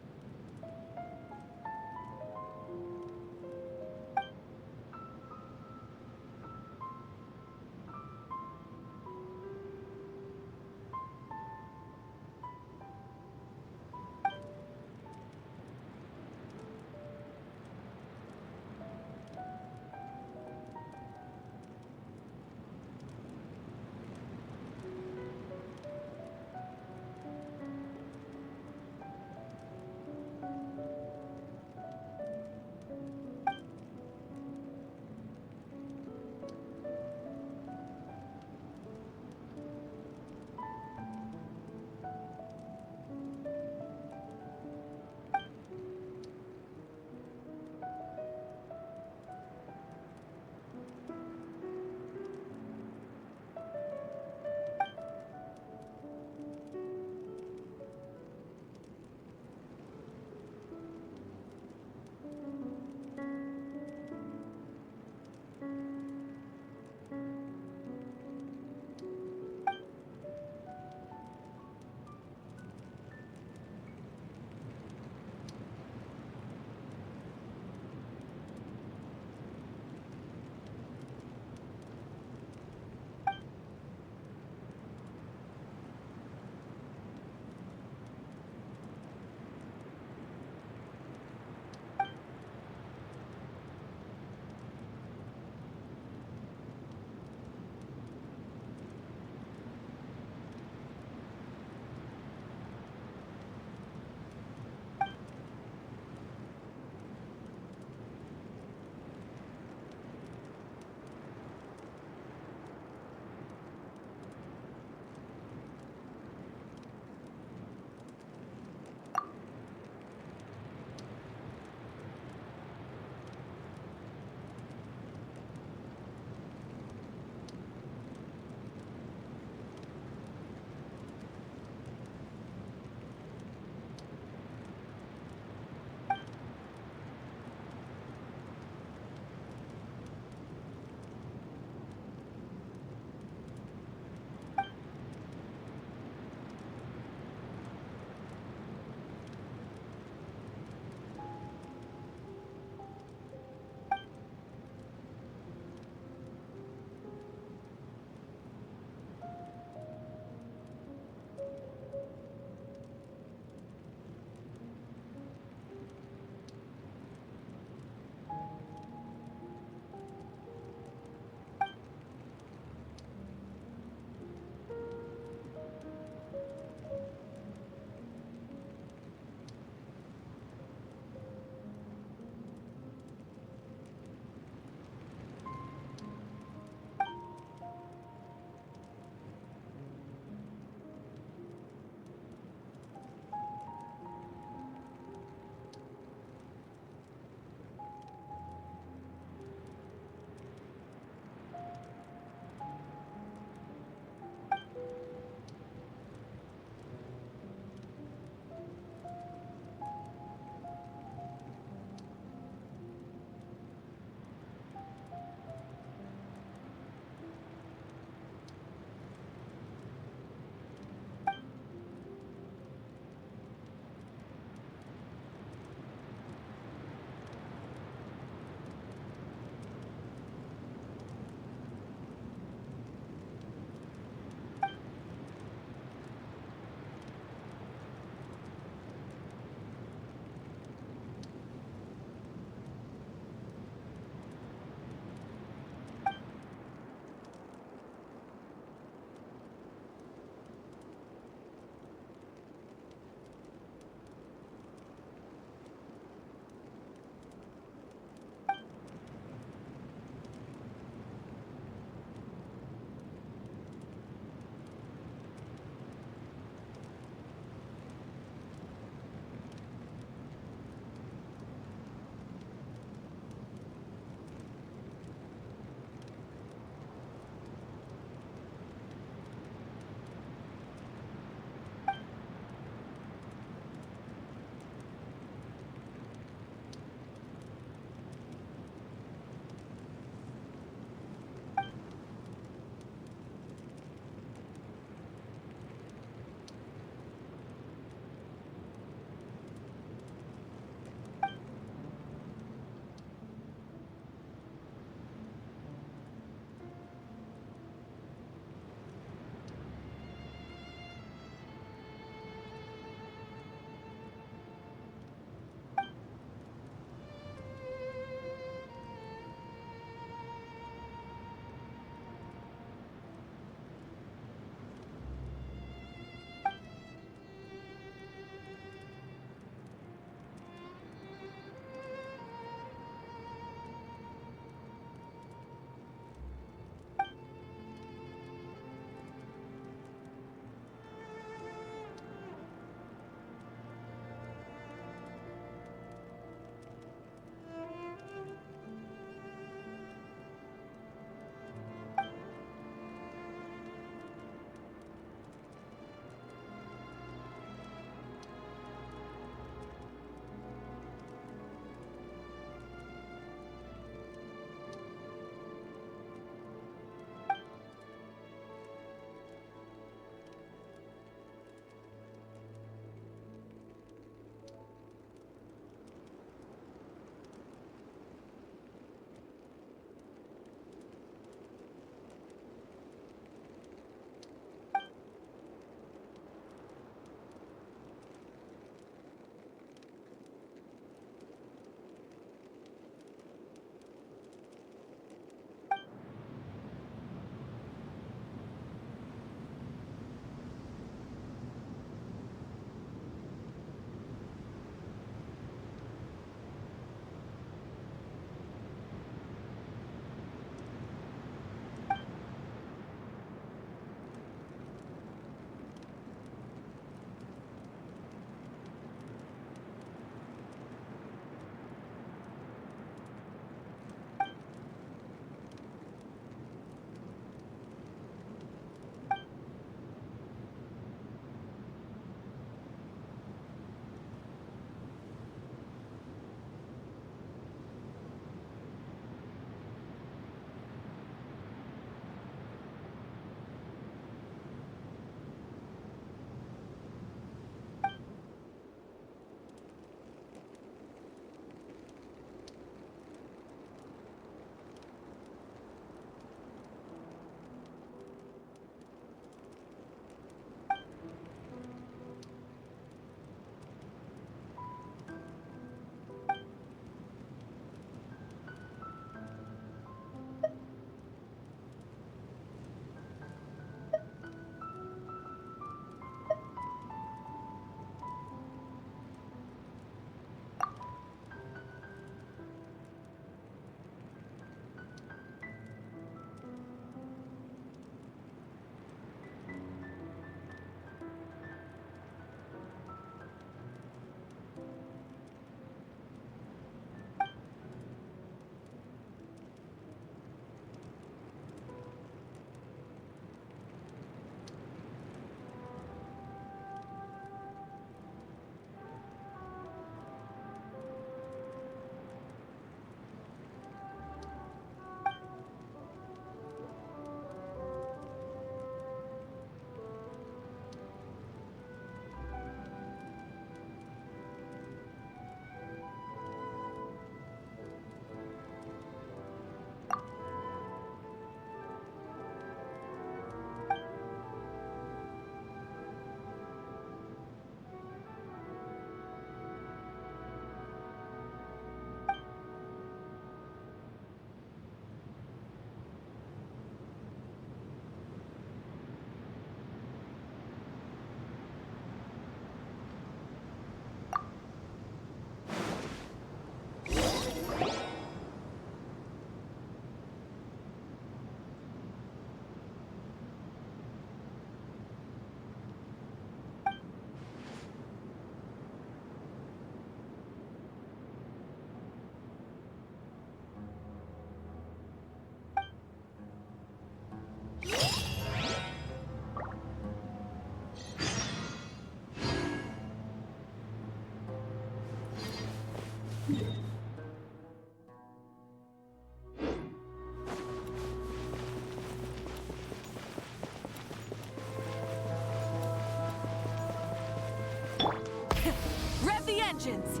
engines!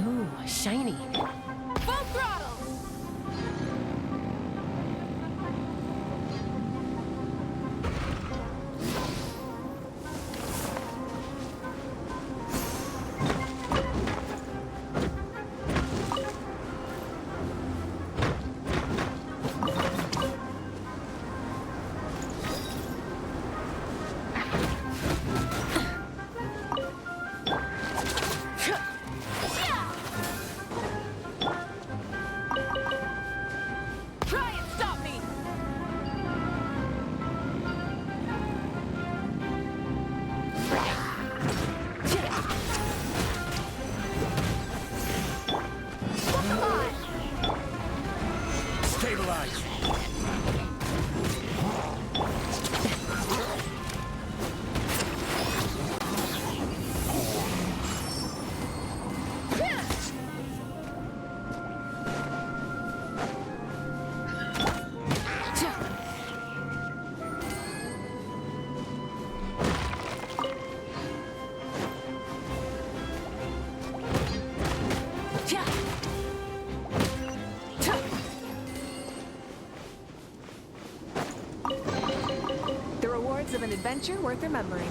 Ooh, shiny. Full throttle! Try and stop me! Come on! Stabilize. The rewards of an adventure worth remembering.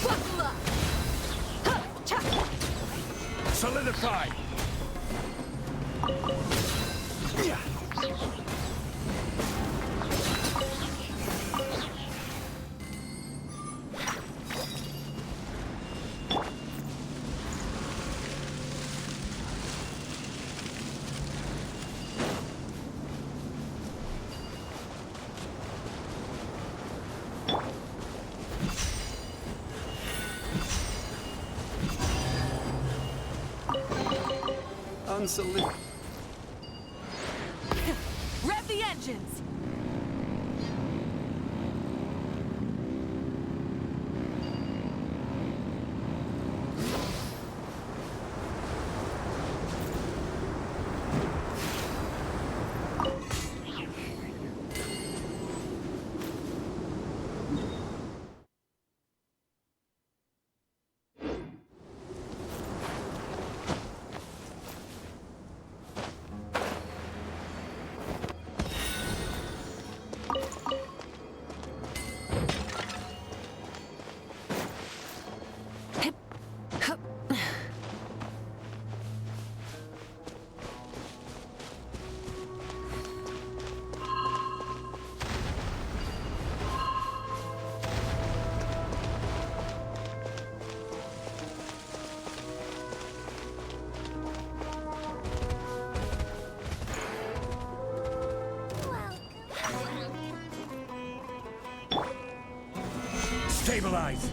Buckle up! Solidify. Unsolid. Rev the engines! Stabilize.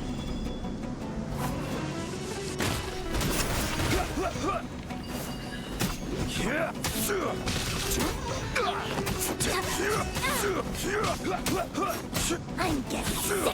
I'm getting sick.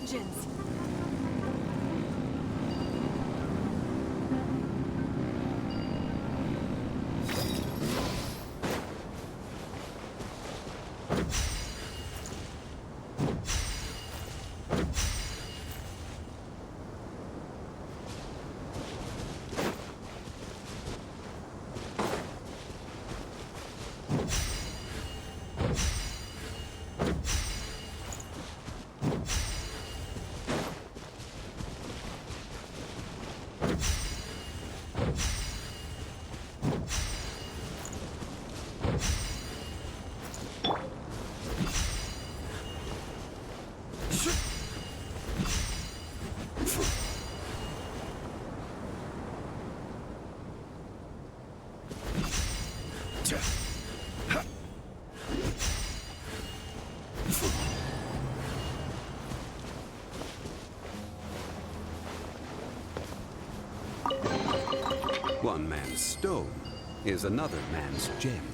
engines! One man's stone is another man's gem.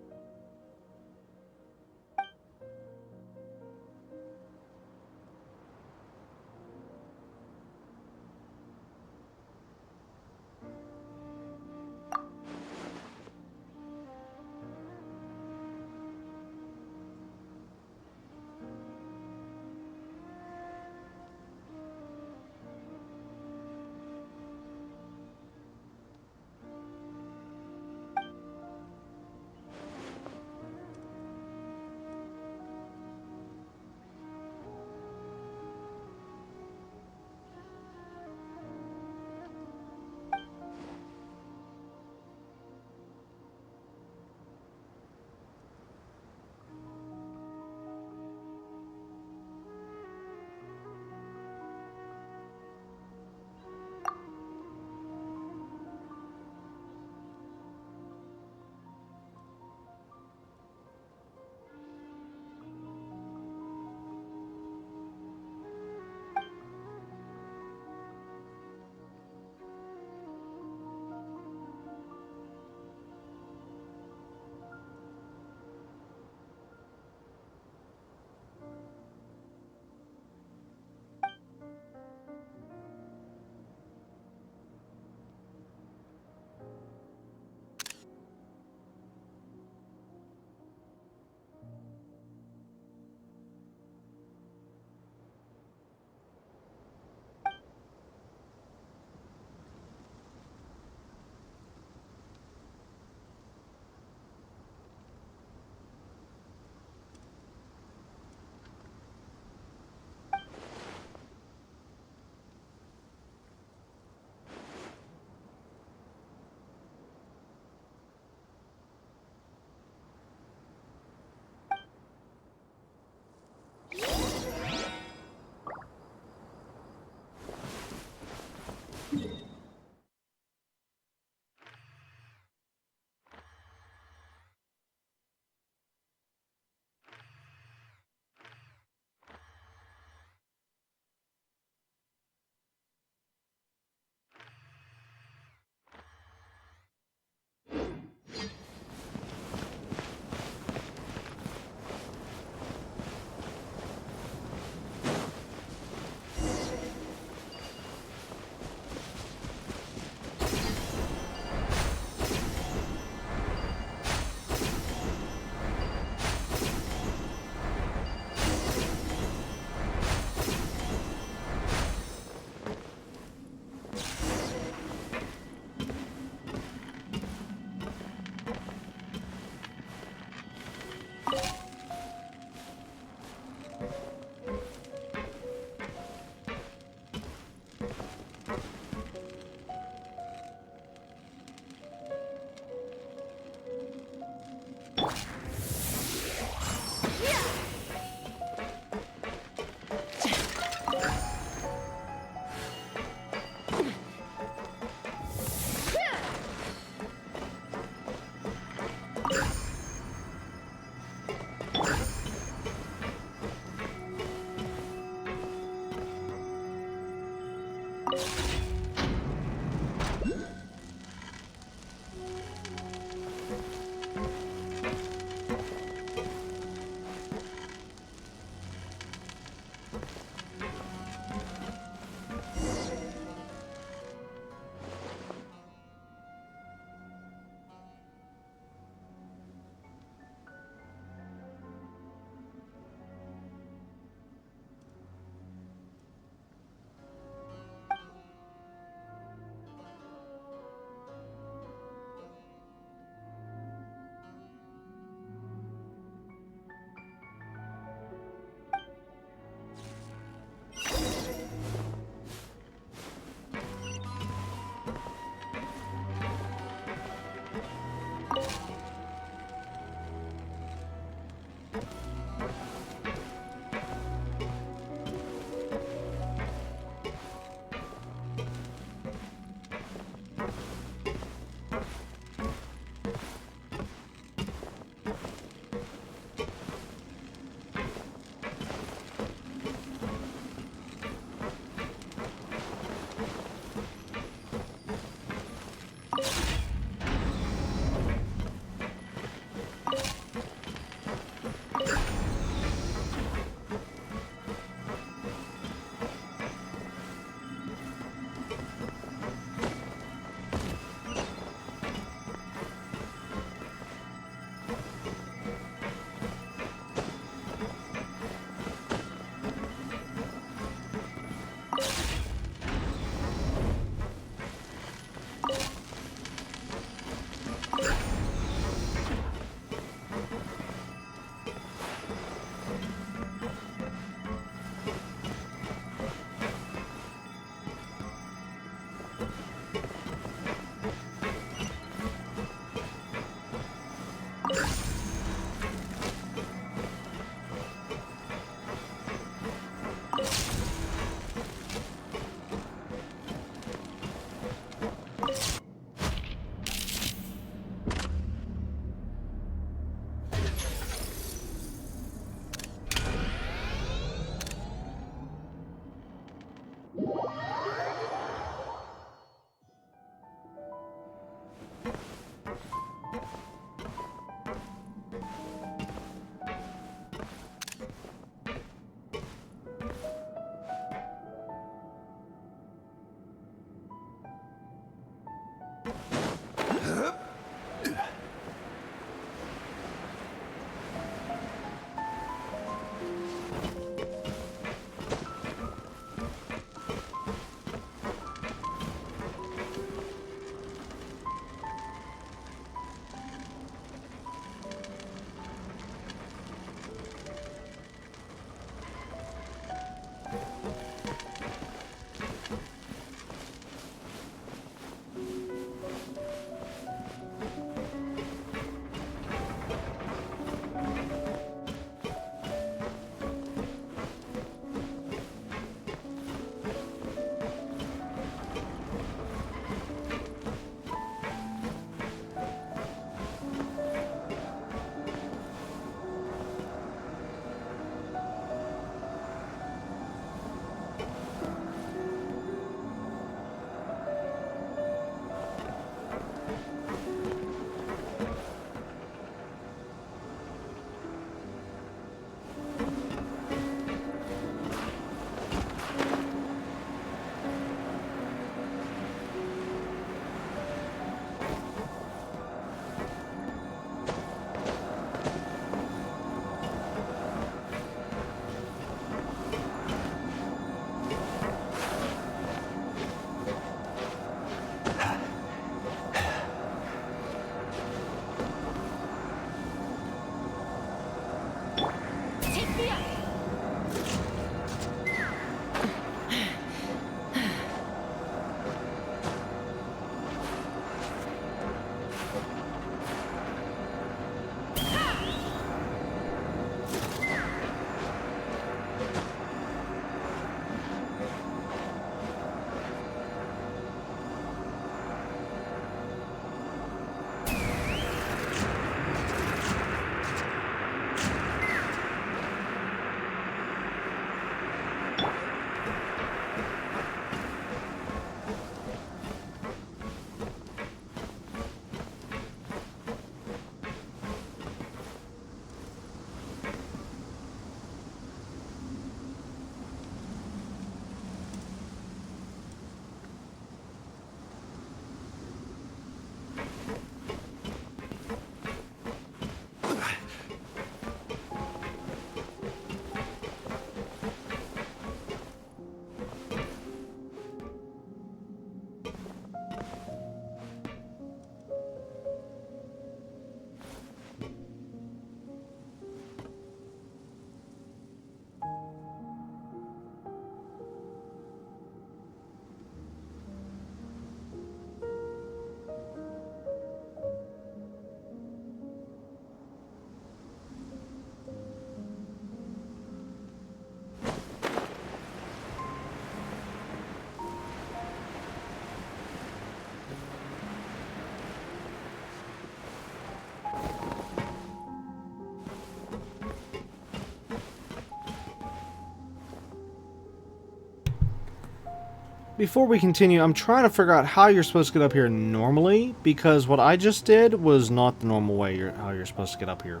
Before we continue, I'm trying to figure out how you're supposed to get up here normally, because what I just did was not the normal way how you're supposed to get up here.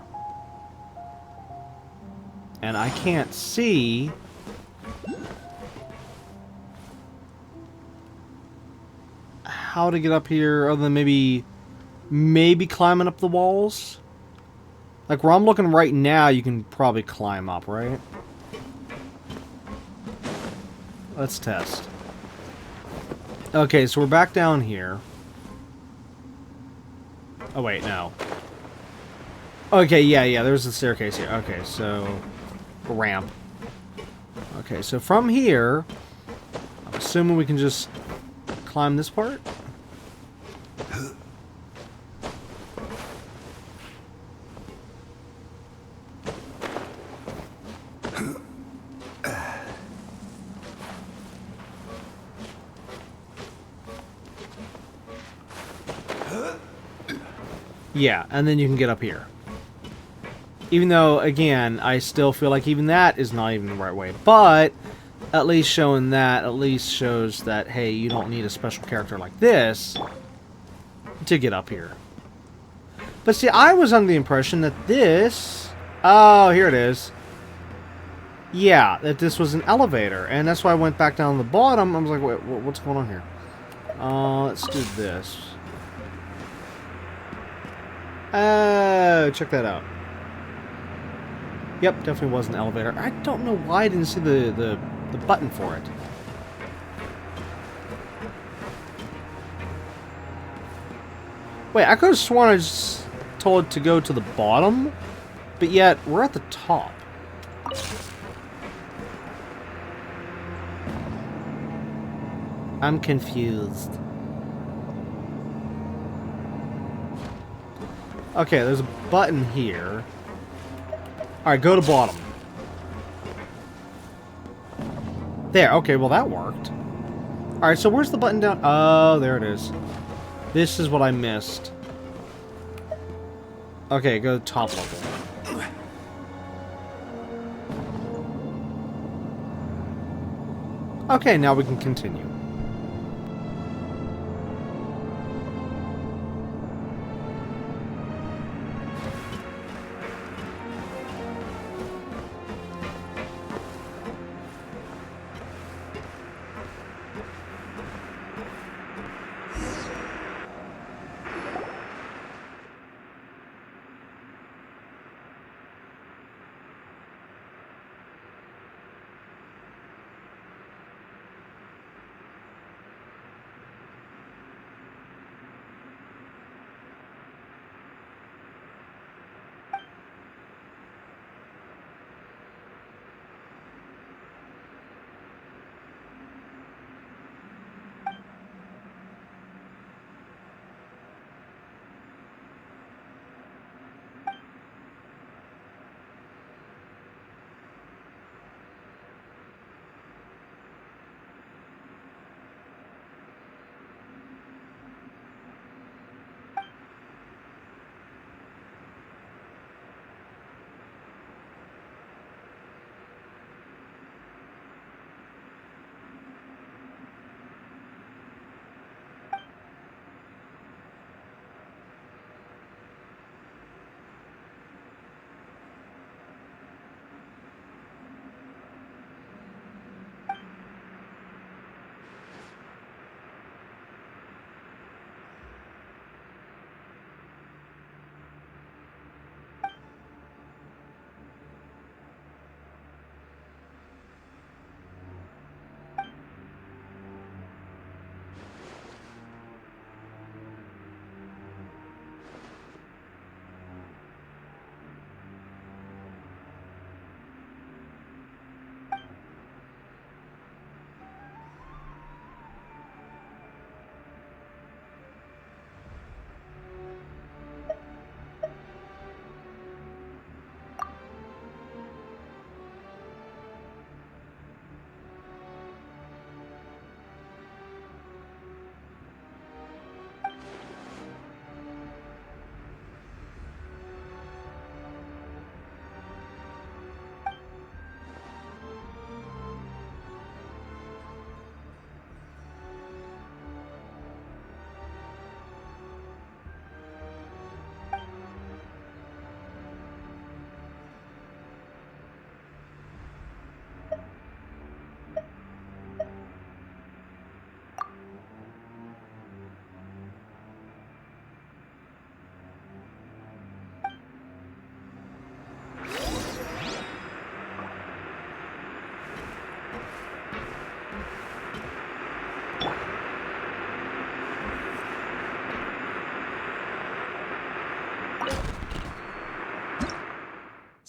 And I can't see how to get up here other than maybe climbing up the walls. Like where I'm looking right now, you can probably climb up, right? Let's test. Okay, so we're back down here. Oh wait, no. Okay, yeah, there's a staircase here. Okay, so a ramp. Okay, so from here, I'm assuming we can just climb this part. Yeah, and then you can get up here. Even though, again, I still feel like even that is not even the right way. But, at least showing that, at least shows that, hey, you don't need a special character like this to get up here. But see, I was under the impression that this... Oh, here it is. Yeah, that this was an elevator. And that's why I went back down to the bottom. I was like, wait, what's going on here? Let's do this. Oh, check that out. Yep, definitely was an elevator. I don't know why I didn't see the button for it. Wait, I could have sworn I was told to go to the bottom, but yet we're at the top. I'm confused. Okay, there's a button here. Alright, go to bottom. There, okay, well that worked. Alright, so where's the button down? Oh, there it is. This is what I missed. Okay, go to top level. Okay, now we can continue.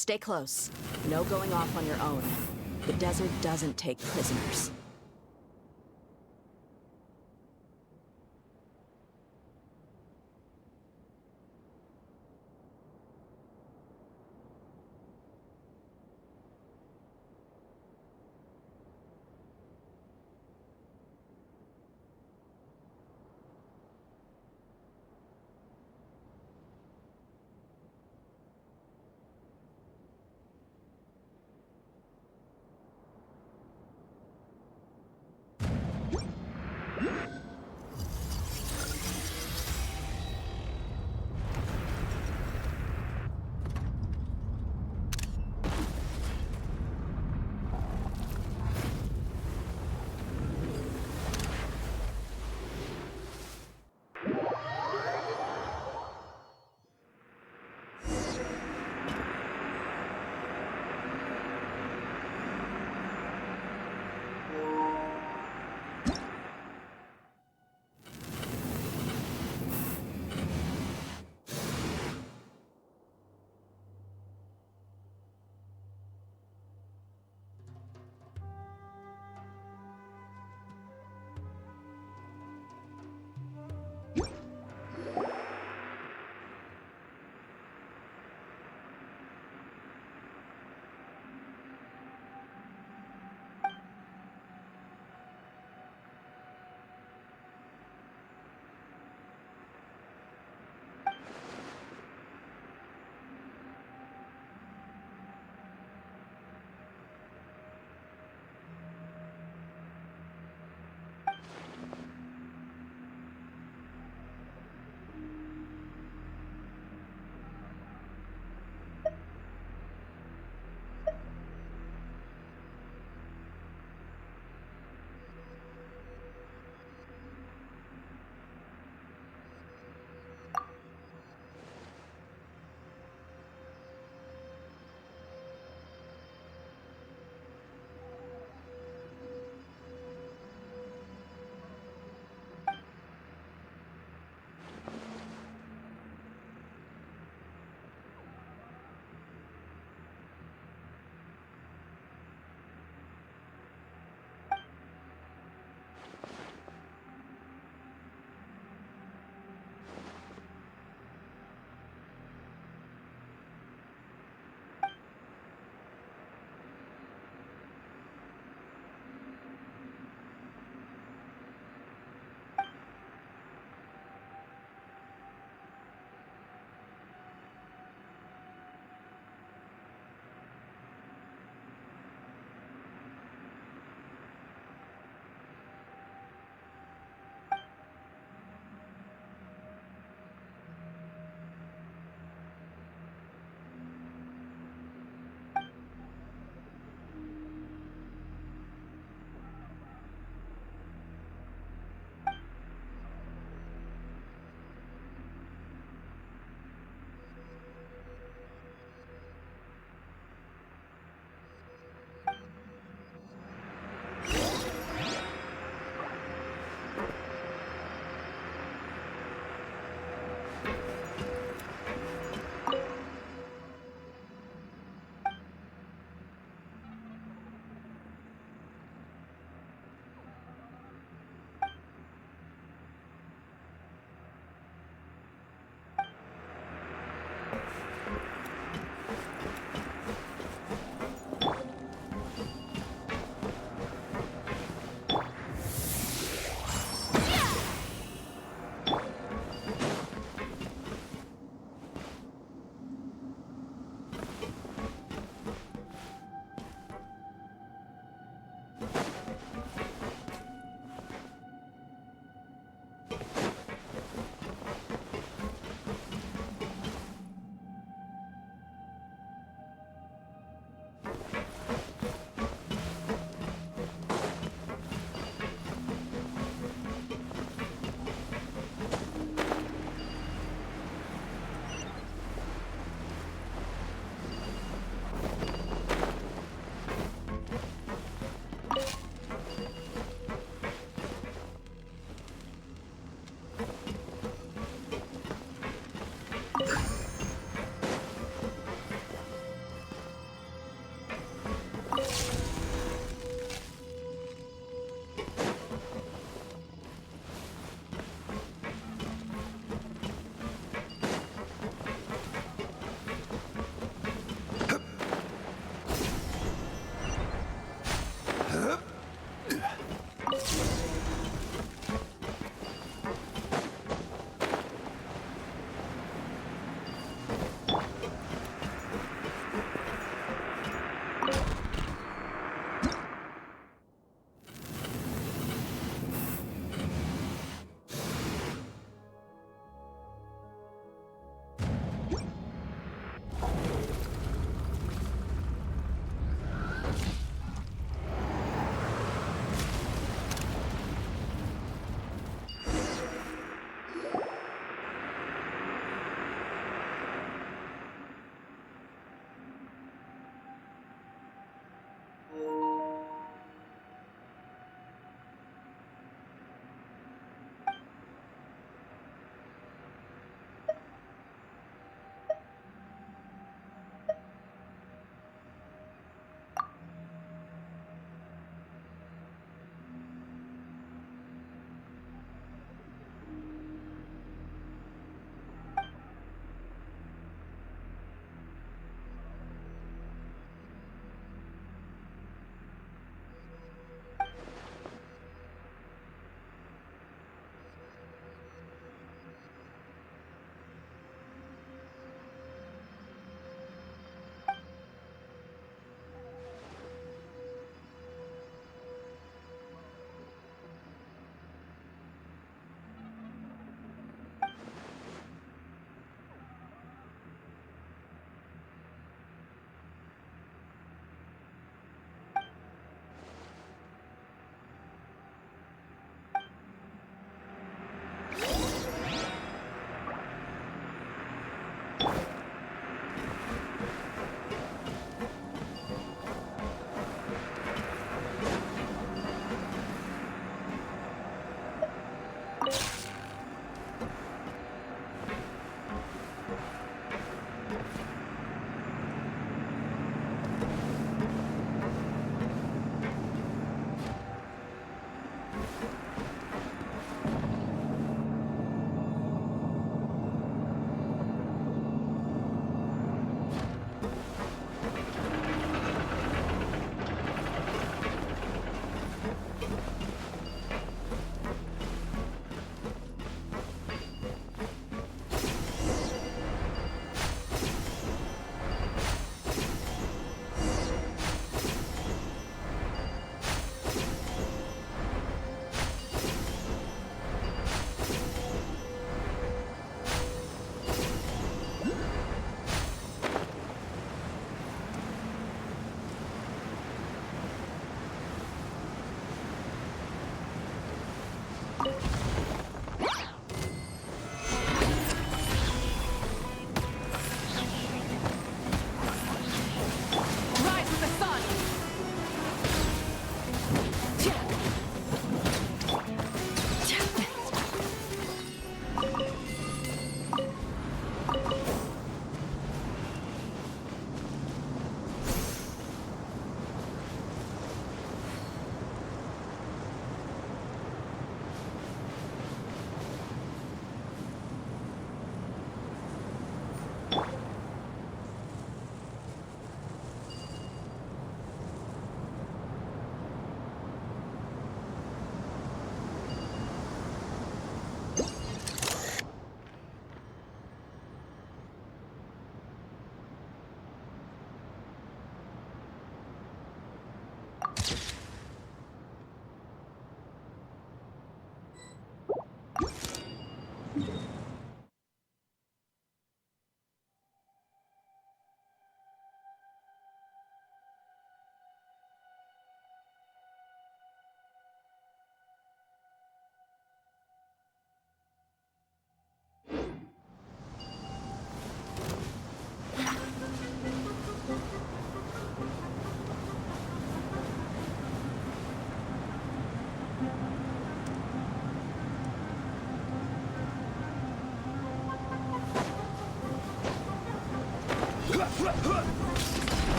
Stay close. No going off on your own. The desert doesn't take prisoners.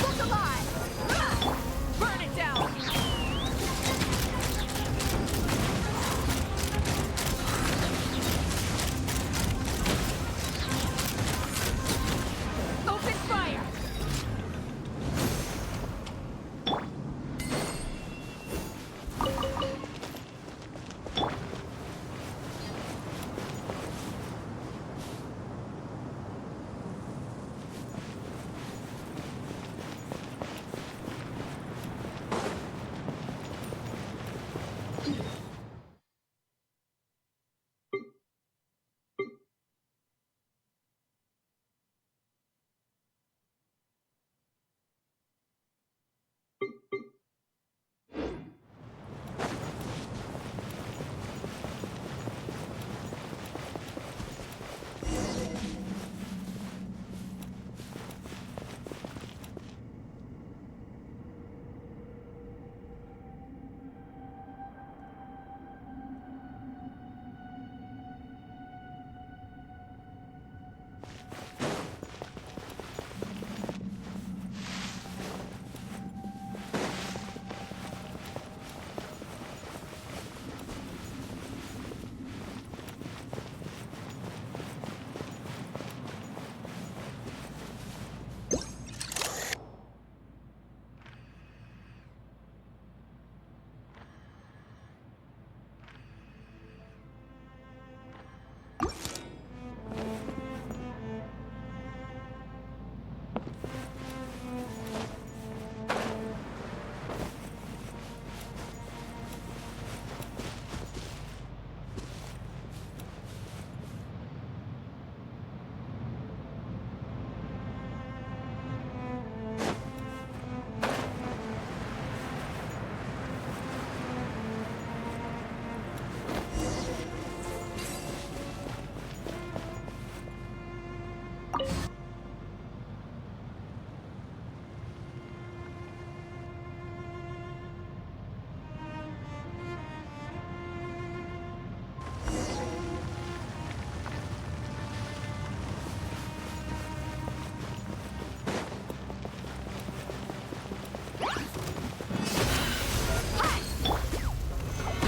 Look alive! Burn it down! Open fire!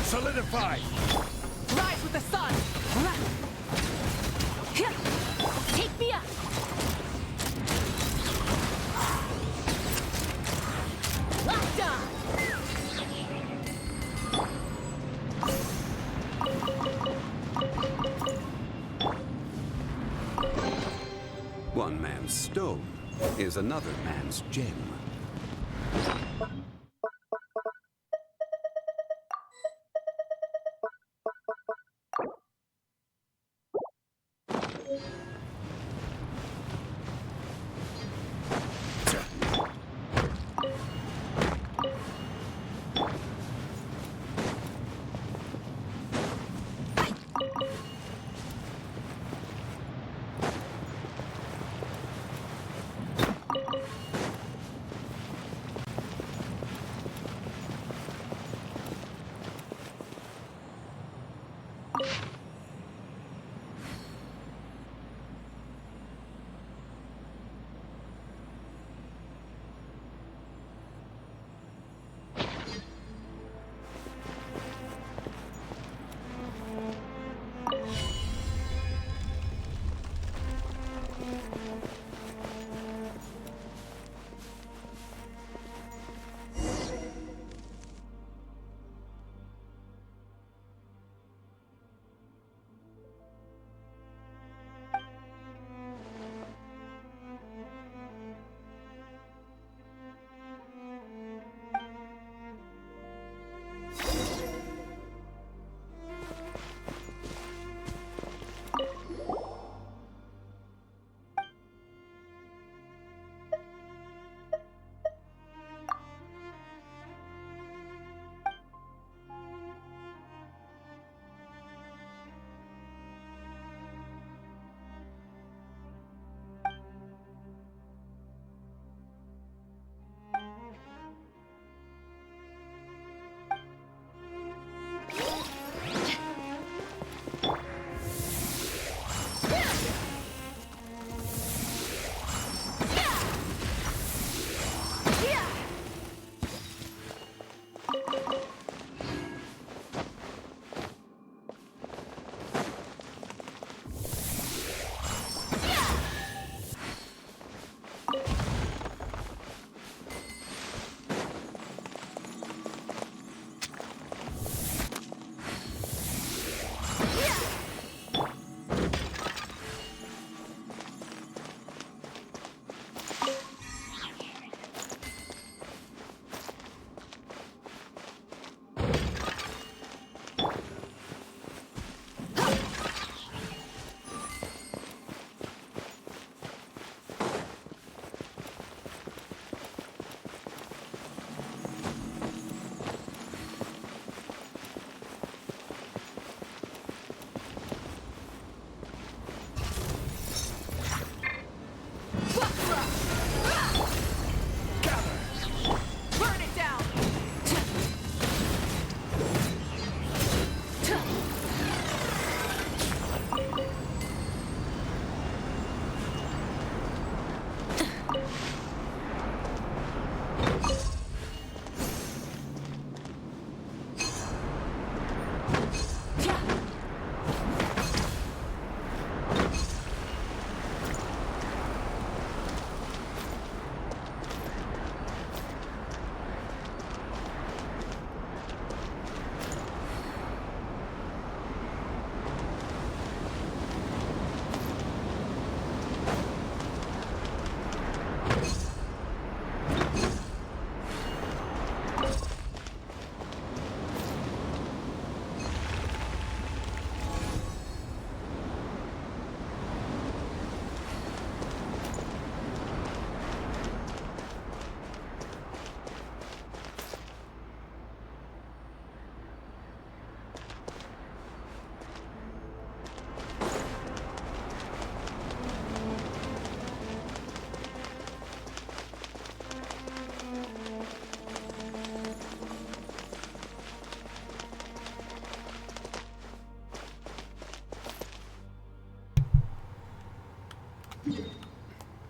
Solidify! Rise with the sun! Take me up! Locked on! One man's stone is another man's gem.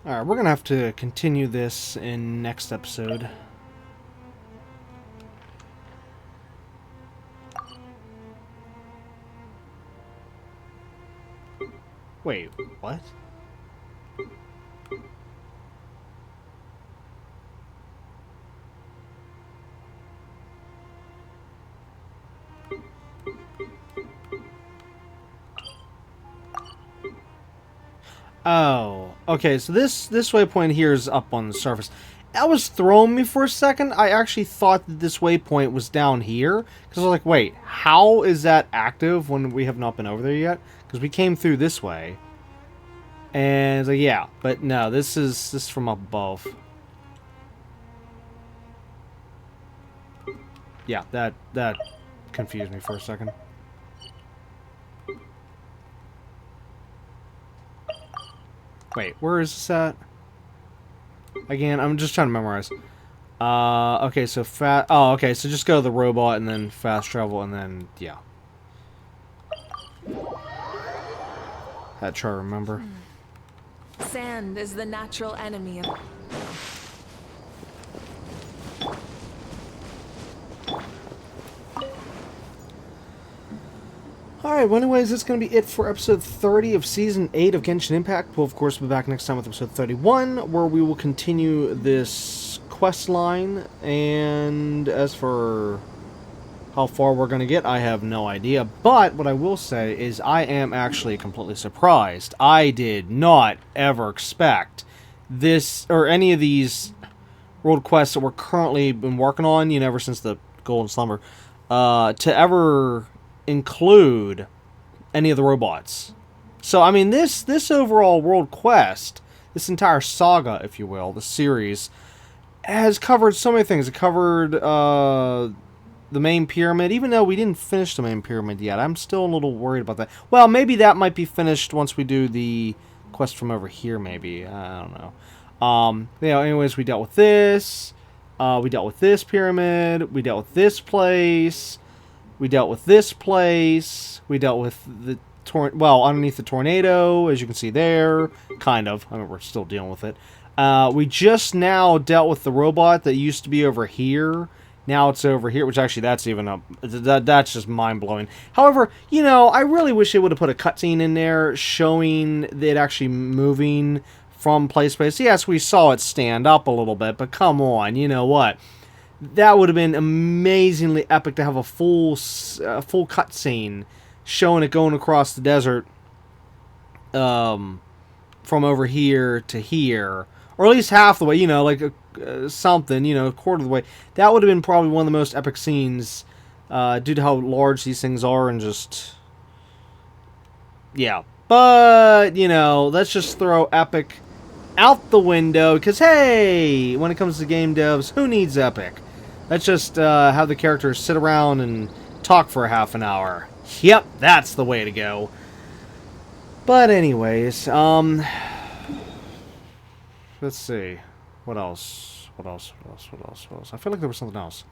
Alright, we're gonna have to continue this in next episode. Wait, what? Oh, okay, so this waypoint here is up on the surface. That was throwing me for a second. I actually thought that this waypoint was down here, because I was like, wait, how is that active when we have not been over there yet? Because we came through this way. And it's like, yeah, but no, this is from up above. Yeah, that confused me for a second. Wait, where is this at? Again, I'm just trying to memorize. Okay, so oh, okay, so just go to the robot and then fast travel and then, yeah. Had to try to remember. Sand is the natural enemy of... Alright, well anyways, that's going to be it for episode 30 of Season 8 of Genshin Impact. We'll of course be back next time with episode 31, where we will continue this quest line, and as for how far we're going to get, I have no idea. But what I will say is I am actually completely surprised. I did not ever expect this, or any of these world quests that we're currently been working on, you know, ever since the Golden Slumber, to ever include any of the robots. So, I mean, this overall world quest, this entire saga, if you will, the series, has covered so many things. It covered the main pyramid, even though we didn't finish the main pyramid yet. I'm still a little worried about that. Well, maybe that might be finished once we do the quest from over here, maybe. I don't know. You know, anyways, we dealt with this. We dealt with this pyramid. We dealt with this place. We dealt with this place. We dealt with the underneath the tornado, as you can see there. Kind of. I mean, we're still dealing with it. We just now dealt with the robot that used to be over here. Now it's over here, which actually that's even up. That's just mind-blowing. However, you know, I really wish they would have put a cutscene in there showing it actually moving from place to place. Yes, we saw it stand up a little bit, but come on, you know what? That would have been amazingly epic to have a full cutscene showing it going across the desert from over here to here. Or at least half the way, you know, like something, you know, a quarter of the way. That would have been probably one of the most epic scenes due to how large these things are and just... Yeah. But, you know, let's just throw epic out the window, because, hey, when it comes to game devs, who needs epic? Let's just have the characters sit around and talk for a half an hour. Yep, that's the way to go. But anyways, let's see. What else? What else? I feel like there was something else.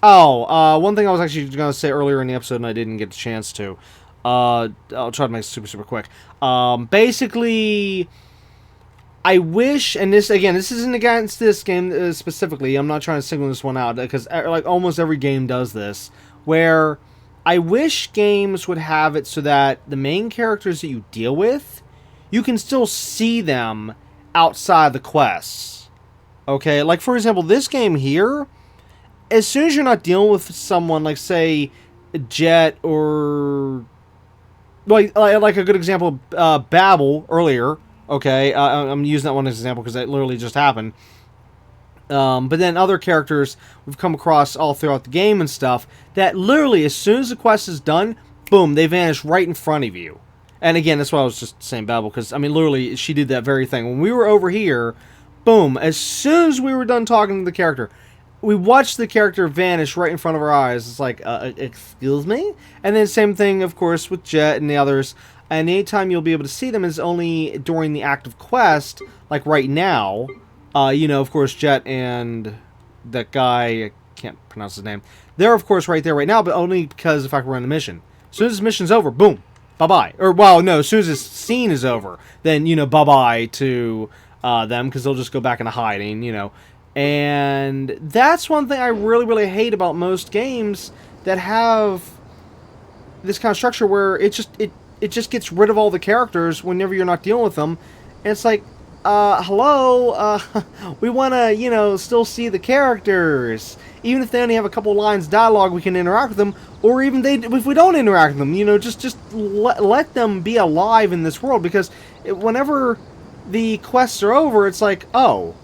Oh, one thing I was actually going to say earlier in the episode and I didn't get the chance to. I'll try to make it super quick. Basically, I wish, and this isn't against this game specifically. I'm not trying to single this one out, because like almost every game does this, where I wish games would have it so that the main characters that you deal with, you can still see them outside the quests. Okay, like for example, this game here, as soon as you're not dealing with someone like, say, Jet or like a good example, Babel earlier. Okay, I'm using that one as an example because that literally just happened. But then other characters we've come across all throughout the game and stuff that literally, as soon as the quest is done, boom, they vanish right in front of you. And again, that's why I was just saying Babel, because, I mean, literally, she did that very thing. When we were over here, boom, as soon as we were done talking to the character, we watched the character vanish right in front of our eyes. It's like, excuse me? And then same thing, of course, with Jet and the others. And anytime you'll be able to see them is only during the active quest, like right now. You know, of course, Jet and that guy, I can't pronounce his name. They're, of course, right there right now, but only because of the fact we're on the mission. As soon as this mission's over, boom, bye-bye. Or, well, no, as soon as this scene is over, then, you know, bye-bye to them, because they'll just go back into hiding, you know. And that's one thing I really, really hate about most games that have this kind of structure where it just gets rid of all the characters whenever you're not dealing with them. And it's like, hello, we want to, you know, still see the characters. Even if they only have a couple lines of dialogue, we can interact with them. Or even if we don't interact with them, you know, just let them be alive in this world. Because whenever the quests are over, it's like, oh,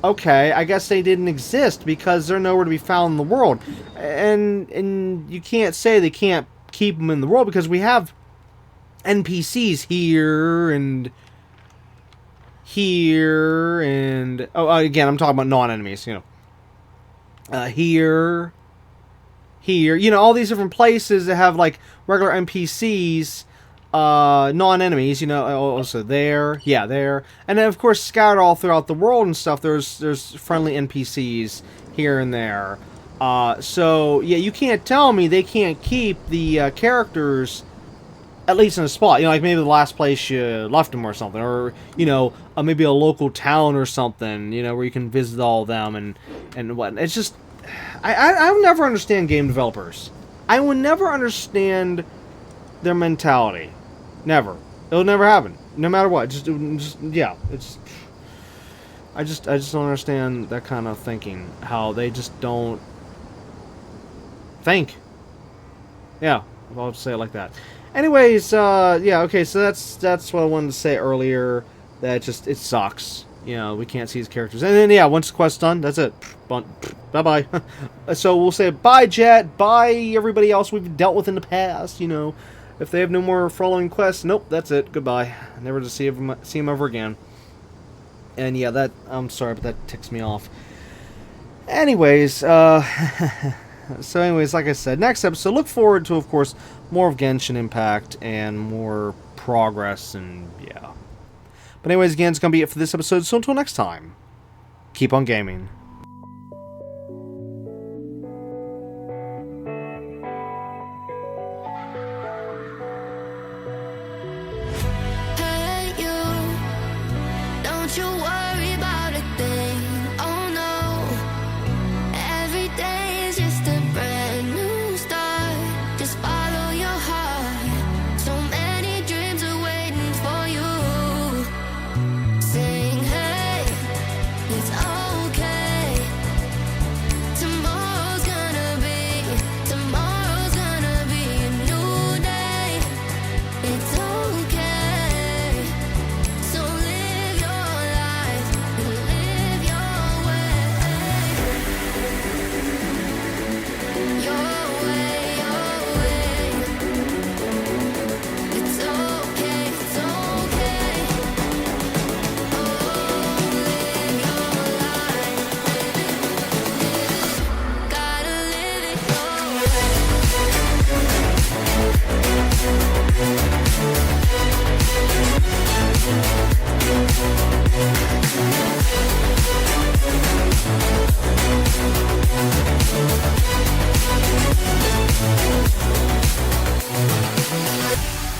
okay, I guess they didn't exist because they're nowhere to be found in the world. And you can't say they can't keep them in the world, because we have NPCs here and here and... Oh, again, I'm talking about non-enemies, you know. Here, you know, all these different places that have, like, regular NPCs, non-enemies, you know, also there, yeah, there, and then, of course, scattered all throughout the world and stuff, there's friendly NPCs here and there. So, yeah, you can't tell me they can't keep the, characters at least in a spot, you know, like maybe the last place you left them or something, or, you know, maybe a local town or something, you know, where you can visit all of them and what. It's just, I will never understand game developers. I will never understand their mentality. Never. It'll never happen. No matter what. Just yeah, it's... I just don't understand that kind of thinking. How they just don't think. Yeah, I'll say it like that. Anyways, yeah, okay, so that's what I wanted to say earlier. That it sucks. You know, we can't see his characters. And then, yeah, once the quest's done, that's it. Bye-bye. So we'll say bye, Jet. Bye, everybody else we've dealt with in the past, you know. If they have no more following quests, nope, that's it. Goodbye. Never to see him ever again. And, yeah, I'm sorry, but that ticks me off. Anyways, so anyways, like I said, next episode, look forward to, of course, more of Genshin Impact and more progress, and yeah. But anyways, again, it's going to be it for this episode, so until next time, keep on gaming. Hey, you, don't you worry about a thing, oh no. Every day is just a brand new start. Just follow your heart. So many dreams are waiting for you. Sing, hey, it's okay. Tomorrow's gonna be a new day. It's okay. So live your life and live your way. Your way, your way. It's okay, it's okay. Oh, live your life. Gotta live it your way.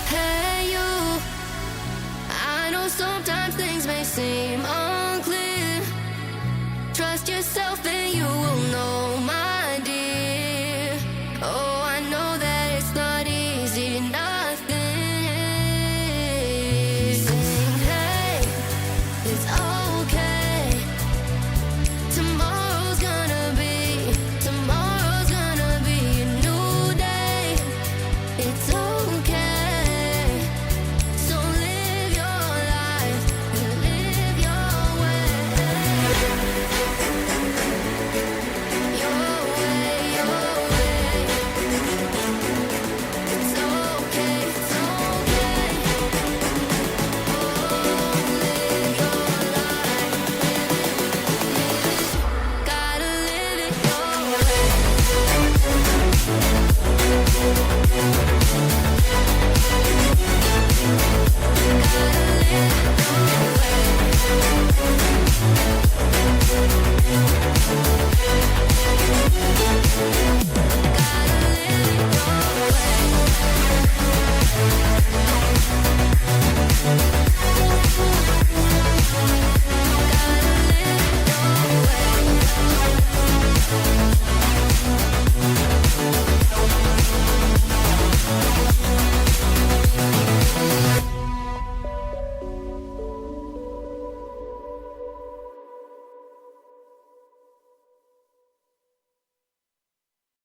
Hey, you. I know sometimes things may seem unclear. Trust yourself and you will know, my dear. Oh, I know that it's not easy, nothing is. Sing, hey, it's all